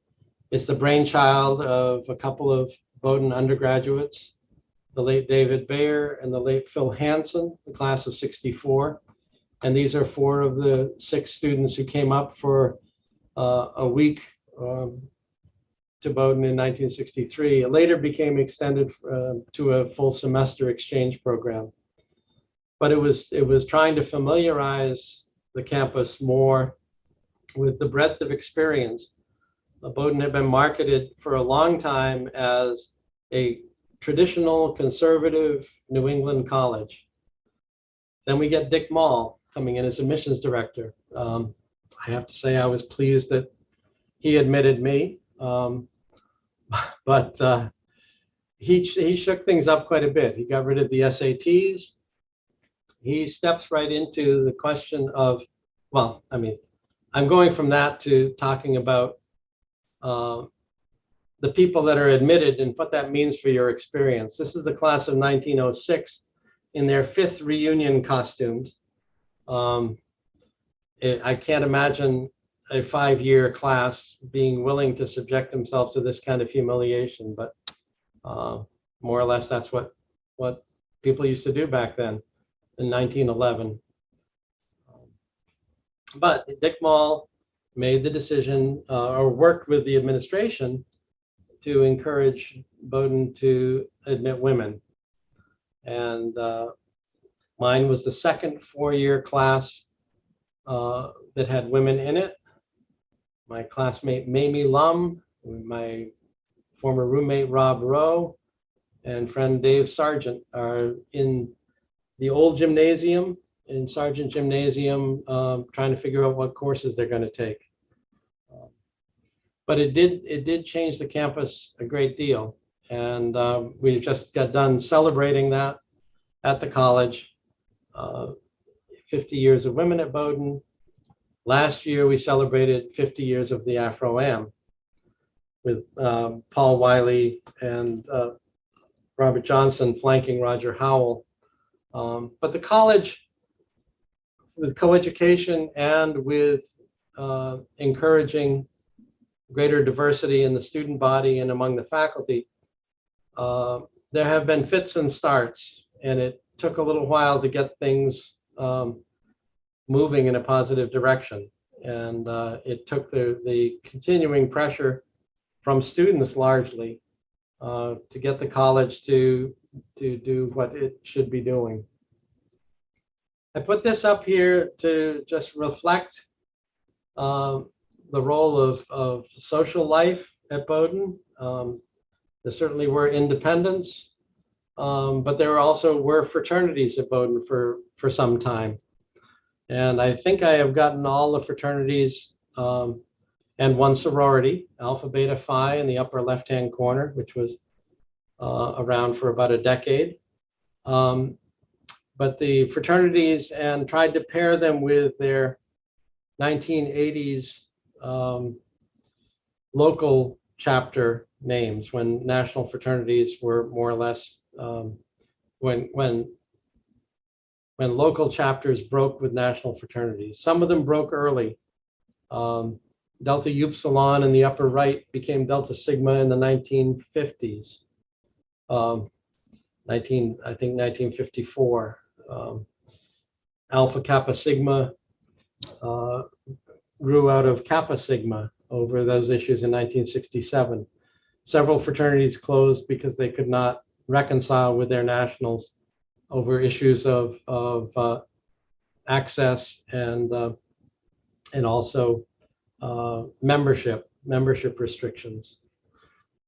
it's the brainchild of a couple of Bowdoin undergraduates, the late David Bayer and the late Phil Hansen, the class of '64. And these are 4 of the 6 students who came up for a week to Bowdoin in 1963. It later became extended to a full semester exchange program. But it was trying to familiarize the campus more with the breadth of experience. Bowdoin had been marketed for a long time as a traditional conservative New England college. Then we get Dick Mall coming in as admissions director. I have to say I was pleased that he admitted me, but he shook things up quite a bit. He got rid of the SATs. He steps right into the question of, well, I mean, I'm going from that to talking about the people that are admitted and what that means for your experience. This is the class of 1906 in their 5th reunion costumes. I can't imagine a 5-year class being willing to subject themselves to this kind of humiliation, but more or less that's what people used to do back then in 1911. But Dick Mall made the decision or worked with the administration to encourage Bowdoin to admit women. And mine was the second 4-year class that had women in it. My classmate Mamie Lum, my former roommate Rob Rowe, and friend Dave Sargent are in the old gymnasium, in Sargent Gymnasium, trying to figure out what courses they're going to take. But it did change the campus a great deal. And we just got done celebrating that at the college. 50 years of women at Bowdoin. Last year, we celebrated 50 years of the Afro-Am with Paul Wiley and Robert Johnson flanking Roger Howell. But the college, with coeducation and with encouraging greater diversity in the student body and among the faculty, there have been fits and starts, and it took a little while to get things moving in a positive direction. And it took the continuing pressure from students largely to get the college to do what it should be doing. I put this up here to just reflect the role of social life at Bowdoin. There certainly were independents, but there also were fraternities at Bowdoin for some time. And I think I have gotten all the fraternities and one sorority, Alpha Beta Phi, in the upper left-hand corner, which was around for about a decade. But the fraternities, and tried to pair them with their 1980s local chapter names, when national fraternities were more or less, when local chapters broke with national fraternities. Some of them broke early. Delta Upsilon in the upper right became Delta Sigma in the 1950s. I think 1954. Alpha Kappa Sigma grew out of Kappa Sigma over those issues in 1967. Several fraternities closed because they could not reconcile with their nationals over issues of access and also membership restrictions.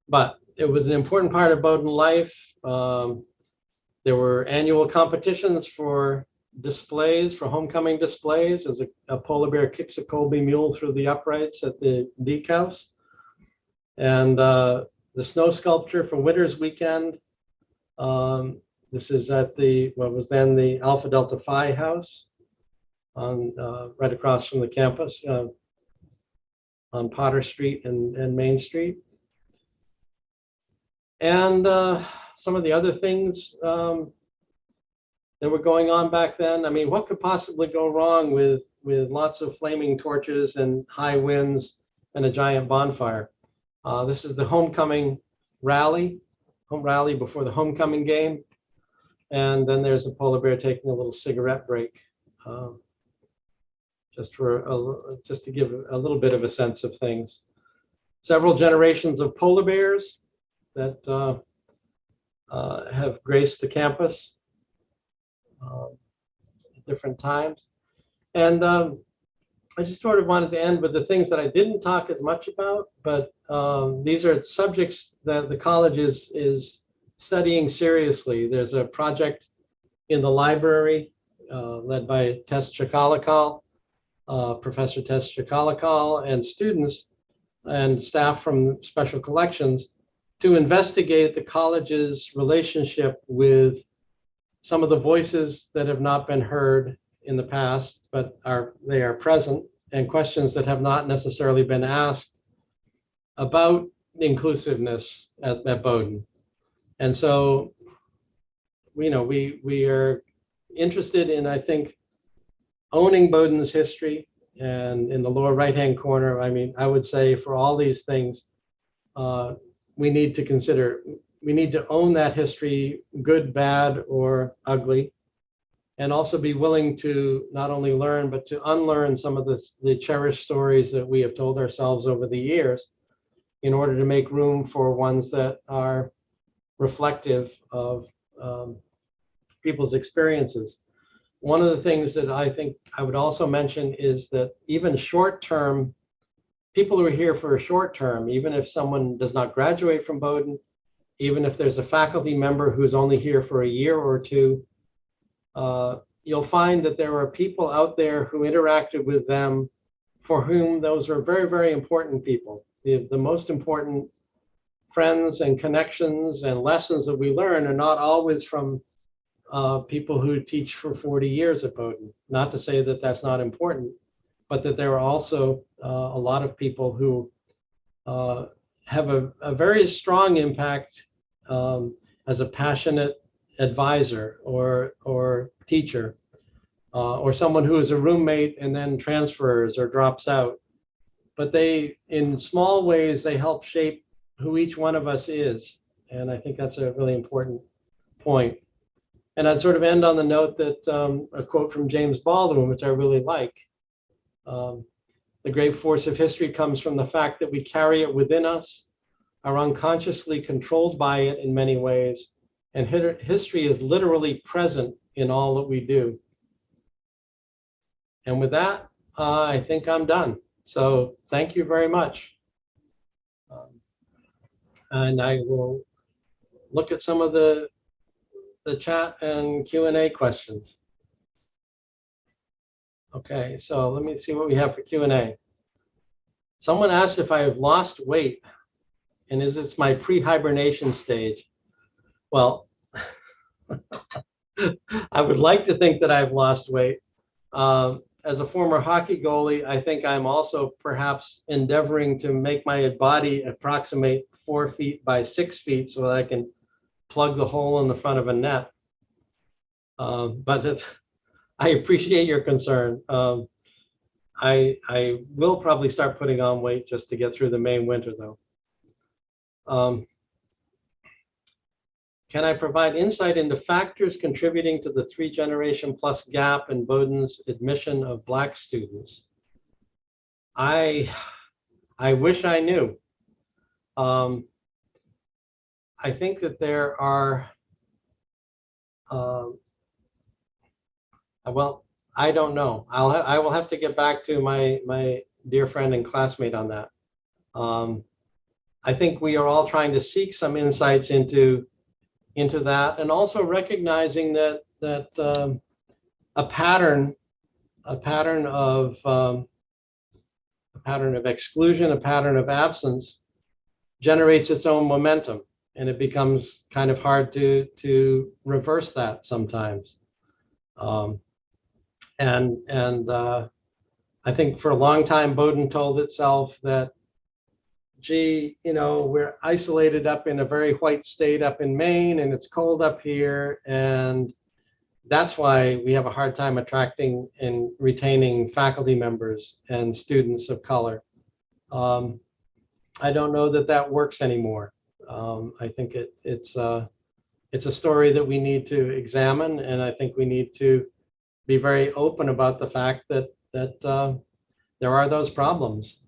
But it was an important part of Bowdoin life. There were annual competitions for displays, for homecoming displays, as a polar bear kicks a Colby mule through the uprights at the Deke House. And the snow sculpture for Winter's Weekend. This is at what was then the Alpha Delta Phi House, on right across from the campus on Potter Street and Main Street. And some of the other things that were going on back then. I mean, what could possibly go wrong with lots of flaming torches and high winds and a giant bonfire? This is the homecoming rally, home rally before the homecoming game. And then there's a polar bear taking a little cigarette break, just to give a little bit of a sense of things. Several generations of polar bears that have graced the campus at different times. And I just sort of wanted to end with the things that I didn't talk as much about, but these are subjects that the college is studying seriously. There's a project in the library led by Tess Chikalikal, Professor Tess Chikalikal, and students and staff from Special Collections to investigate the college's relationship with some of the voices that have not been heard in the past, but they are present, and questions that have not necessarily been asked about inclusiveness at Bowdoin. And so, we are interested in, I think, owning Bowdoin's history. And in the lower right-hand corner, I mean, I would say for all these things, we need to own that history, good, bad, or ugly, and also be willing to not only learn, but to unlearn some of the cherished stories that we have told ourselves over the years in order to make room for ones that are reflective of people's experiences. One of the things that I think I would also mention is that even short-term, people who are here for a short term, even if someone does not graduate from Bowdoin, even if there's a faculty member who's only here for a year or two, you'll find that there are people out there who interacted with them for whom those are very, very important people. The most important friends and connections and lessons that we learn are not always from people who teach for 40 years at Bowdoin. Not to say that that's not important, but that there are also a lot of people who have a very strong impact as a passionate advisor or teacher, or someone who is a roommate and then transfers or drops out, but they, in small ways, they help shape who each one of us is. And I think that's a really important point. And I'd sort of end on the note that a quote from James Baldwin, which I really like. The great force of history comes from the fact that we carry it within us, are unconsciously controlled by it in many ways, and history is literally present in all that we do. And with that, I think I'm done. So thank you very much. And I will look at some of the chat and Q&A questions. Okay, so let me see what we have for Q&A. Someone asked if I have lost weight and is this my pre-hibernation stage? Well, I would like to think that I've lost weight. As a former hockey goalie, I think I'm also perhaps endeavoring to make my body approximate 4 feet by 6 feet so that I can plug the hole in the front of a net. But I appreciate your concern. I will probably start putting on weight just to get through the Maine winter, though. Can I provide insight into factors contributing to the 3-generation plus gap in Bowdoin's admission of Black students? I wish I knew. I think that there are, well, I don't know. I will have to get back to my dear friend and classmate on that. I think we are all trying to seek some insights into that, and also recognizing that a pattern of exclusion, a pattern of absence, generates its own momentum, and it becomes kind of hard to reverse that sometimes. I think for a long time, Bowdoin told itself that, gee, you know, we're isolated up in a very white state up in Maine, and it's cold up here, and that's why we have a hard time attracting and retaining faculty members and students of color. I don't know that that works anymore. I think it's a story that we need to examine, and I think we need to be very open about the fact that there are those problems.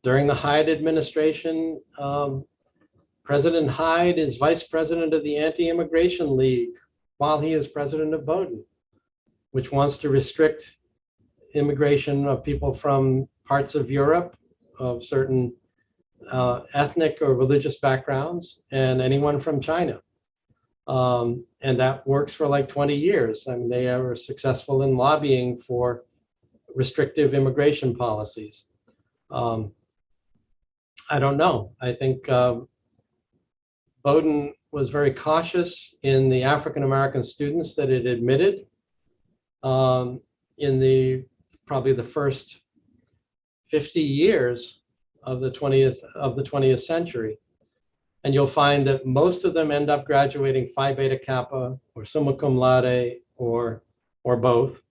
During the Hyde administration, President Hyde is vice president of the Anti-Immigration League while he is president of Bowdoin, which wants to restrict immigration of people from parts of Europe of certain ethnic or religious backgrounds, and anyone from China. And that works for like 20 years. I mean, they are successful in lobbying for restrictive immigration policies. I don't know. I think Bowdoin was very cautious in the African-American students that it admitted in probably the first 50 years of the 20th century. And you'll find that most of them end up graduating Phi Beta Kappa or summa cum laude or both.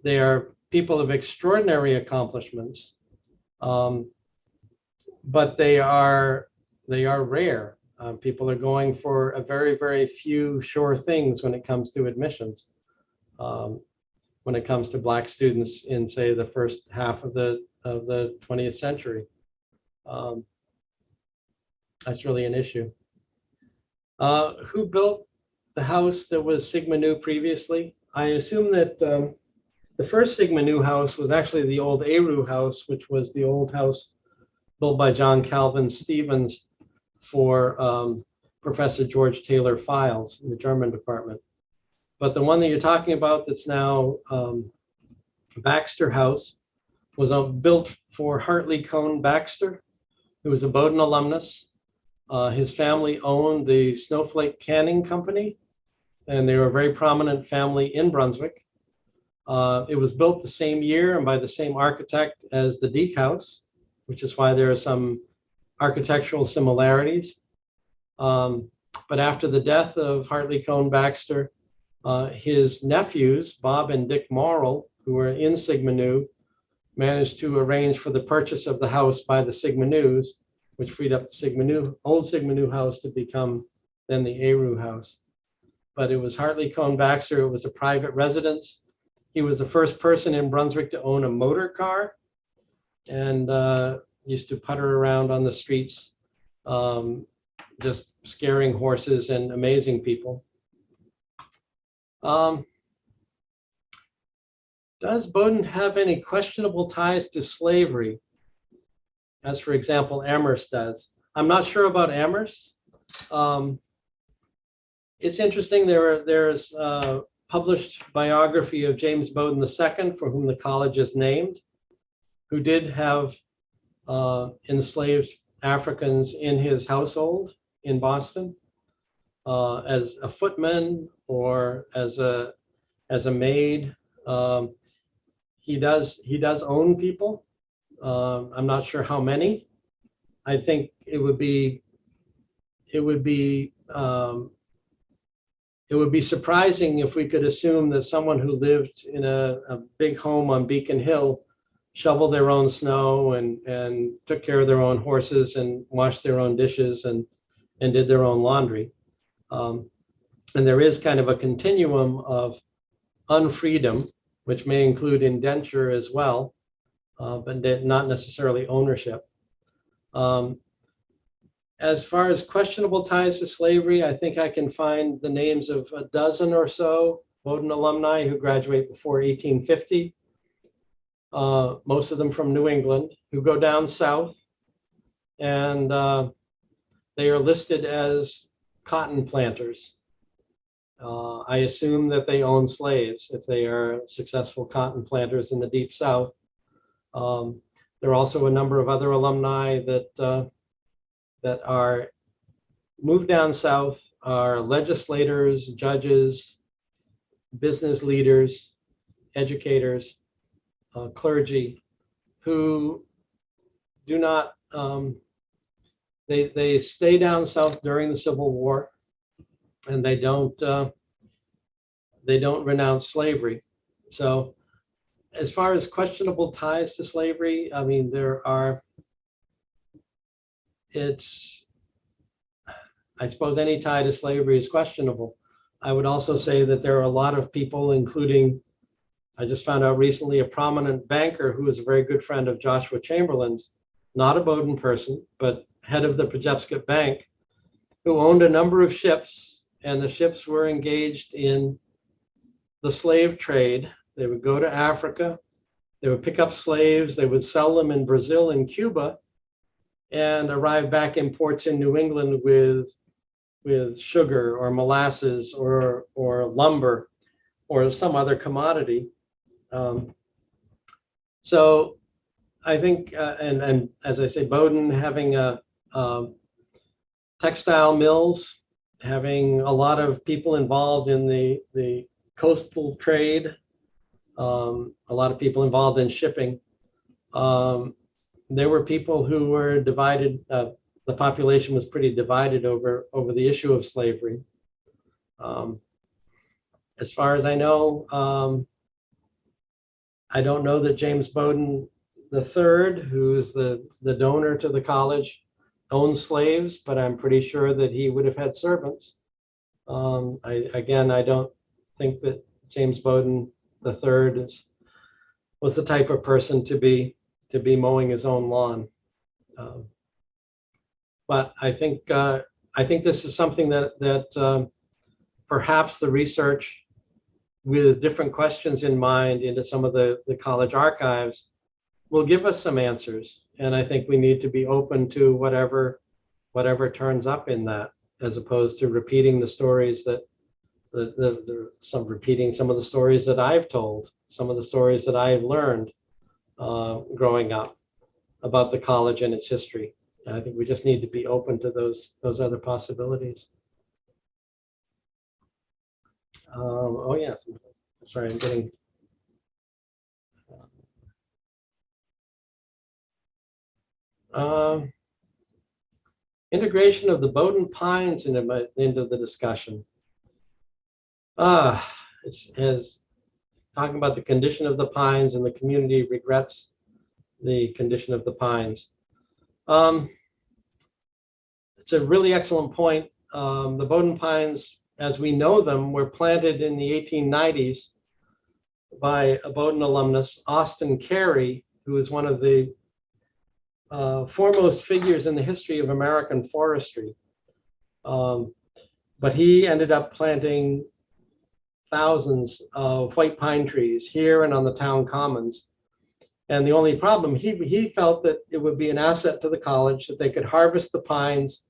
They are people of extraordinary accomplishments, but they are rare. People are going for a very, very few sure things when it comes to admissions. When it comes to Black students in, say, the first half of the 20th century. That's really an issue. Who built the house that was Sigma Nu previously? I assume that the first Sigma Nu house was actually the old Aru house, which was the old house built by John Calvin Stevens for Professor George Taylor Files in the German department. But the one that you're talking about that's now Baxter House was built for Hartley Cone Baxter, who was a Bowdoin alumnus. His family owned the Snowflake Canning Company, and they were a very prominent family in Brunswick. It was built the same year and by the same architect as the Deke House, which is why there are some architectural similarities. But after the death of Hartley Cone Baxter, his nephews, Bob and Dick Morrill, who were in Sigma Nu, managed to arrange for the purchase of the house by the Sigma News, which freed up the old Sigma Nu house to become then the Aru house. But it was Hartley Cohn Baxter. It was a private residence. He was the first person in Brunswick to own a motor car, and used to putter around on the streets, just scaring horses and amazing people. Does Bowdoin have any questionable ties to slavery? As for example, Amherst does. I'm not sure about Amherst. It's interesting, there's a published biography of James Bowdoin II, for whom the college is named, who did have enslaved Africans in his household in Boston, as a footman or as a maid. He does own people. I'm not sure how many. I think it would be surprising if we could assume that someone who lived in a big home on Beacon Hill shoveled their own snow and took care of their own horses and washed their own dishes and did their own laundry. And there is kind of a continuum of unfreedom, which may include indenture as well, but not necessarily ownership. As far as questionable ties to slavery, I think I can find the names of a dozen or so Bowdoin alumni who graduate before 1850, most of them from New England, who go down south, and they are listed as cotton planters. I assume that they own slaves if they are successful cotton planters in the Deep South. There are also a number of other alumni that are moved down south, are legislators, judges, business leaders, educators, clergy, who do not, they stay down south during the Civil War, and they don't renounce slavery. So as far as questionable ties to slavery, I mean, I suppose any tie to slavery is questionable. I would also say that there are a lot of people, including, I just found out recently, a prominent banker who is a very good friend of Joshua Chamberlain's, not a Bowdoin person, but head of the Pejepscot Bank, who owned a number of ships, and the ships were engaged in the slave trade. They would go to Africa, they would pick up slaves, they would sell them in Brazil and Cuba, and arrive back in ports in New England with sugar or molasses or lumber or some other commodity. So I think, and as I say, Bowdoin having textile mills, having a lot of people involved in the coastal trade, a lot of people involved in shipping. There were people who were divided, the population was pretty divided over the issue of slavery. As far as I know, I don't know that James Bowdoin III, who's the donor to the college, owned slaves, but I'm pretty sure that he would have had servants. I don't think that James Bowdoin III was the type of person to be mowing his own lawn. But I think this is something that perhaps the research, with different questions in mind into some of the college archives, will give us some answers. And I think we need to be open to whatever turns up in that, as opposed to repeating the stories that repeating some of the stories that I've told, some of the stories that I've learned growing up about the college and its history. I think we just need to be open to those other possibilities. Oh yes, sorry, I'm getting. Integration of the Bowdoin Pines into the discussion. It's talking about the condition of the pines, and the community regrets the condition of the pines. It's a really excellent point. The Bowdoin Pines, as we know them, were planted in the 1890s by a Bowdoin alumnus, Austin Carey, who is one of the foremost figures in the history of American forestry. But he ended up planting thousands of white pine trees here and on the town commons. And the only problem, he felt that it would be an asset to the college, that they could harvest the pines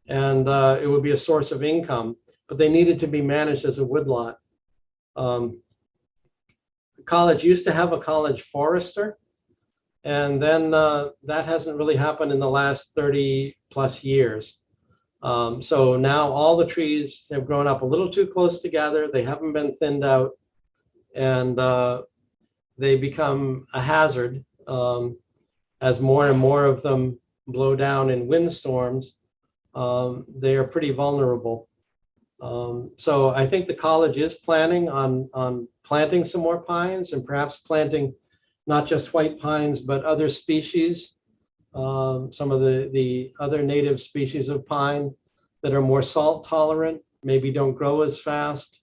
and it would be a source of income, but they needed to be managed as a woodlot. The college used to have a college forester, and then that hasn't really happened in the last 30 plus years. So now all the trees have grown up a little too close together. They haven't been thinned out, and they become a hazard as more and more of them blow down in windstorms. They are pretty vulnerable. So I think the college is planning on planting some more pines, and perhaps planting not just white pines, but other species. Some of the other native species of pine that are more salt tolerant, maybe don't grow as fast,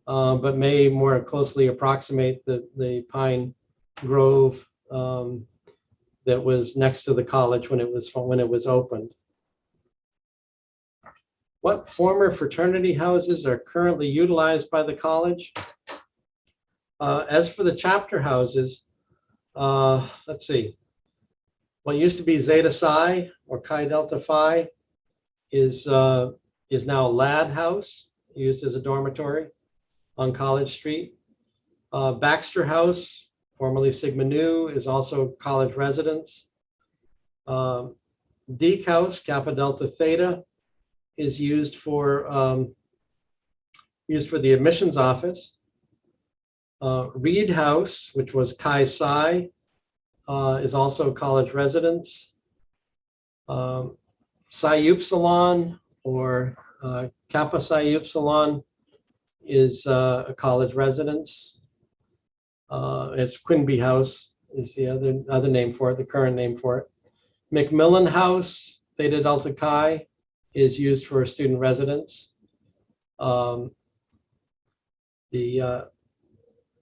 but may more closely approximate the pine grove that was next to the college when it was opened. What former fraternity houses are currently utilized by the college? As for the chapter houses, let's see. What used to be Zeta Psi or Chi Delta Phi is now Ladd House, used as a dormitory on College Street. Baxter House, formerly Sigma Nu, is also college residence. Deke House, Kappa Delta Theta, is used for the admissions office. Reed House, which was Chi Psi, is also college residence. Psi Upsilon or Kappa Psi Upsilon is a college residence. It's Quinby House is the other name for it, the current name for it. Macmillan House, Theta Delta Chi, is used for student residence. The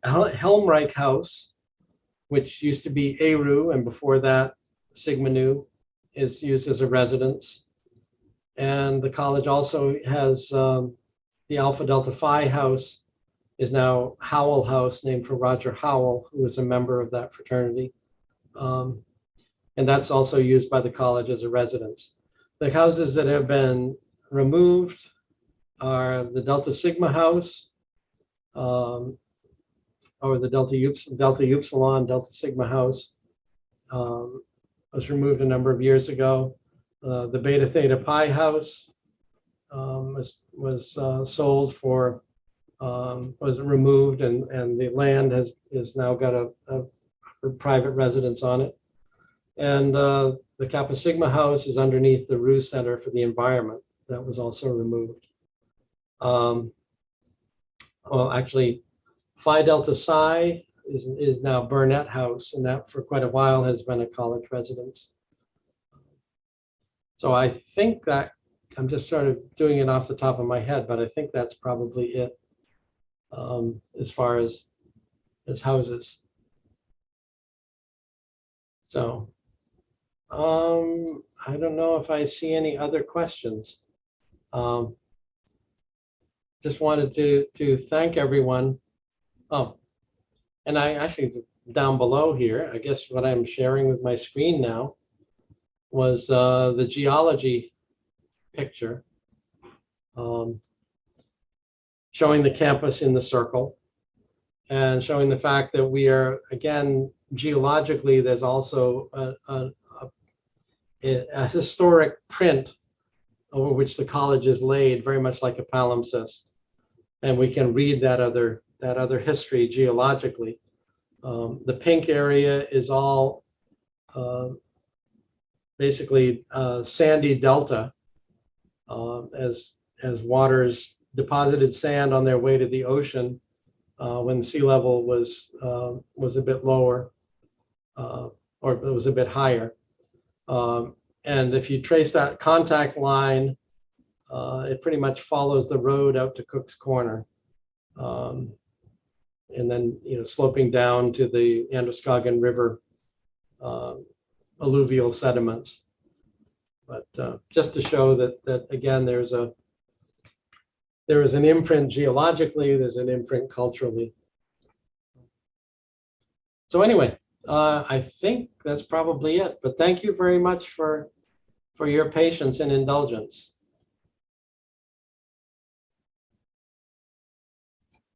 Helmreich House, which used to be Eru, and before that Sigma Nu, is used as a residence. And the college also has the Alpha Delta Phi House is now Howell House, named for Roger Howell, who was a member of that fraternity. And that's also used by the college as a residence. The houses that have been removed are the Delta Sigma House, or the Delta Upsilon, Delta Sigma House, was removed a number of years ago. The Beta Theta Pi House was sold for, was removed, and the land has now got a private residence on it. And the Kappa Sigma House is underneath the Rue Center for the Environment. That was also removed. Well, actually, Phi Delta Psi is now Burnett House, and that for quite a while has been a college residence. So I think that, I'm just sort of doing it off the top of my head, but I think that's probably it as far as houses. So I don't know if I see any other questions. Just wanted to thank everyone. Oh, and I actually, down below here, I guess what I'm sharing with my screen now was the geology picture, showing the campus in the circle and showing the fact that we are, again, geologically, there's also a historic print over which the college is laid, very much like a palimpsest. And we can read that other history geologically. The pink area is all basically sandy delta, as waters deposited sand on their way to the ocean when sea level was a bit lower. or it was a bit higher. And if you trace that contact line, it pretty much follows the road out to Cook's Corner. And then, sloping down to the Androscoggin River alluvial sediments. But just to show that again, there is an imprint geologically, there's an imprint culturally. So anyway, I think that's probably it. But thank you very much for your patience and indulgence.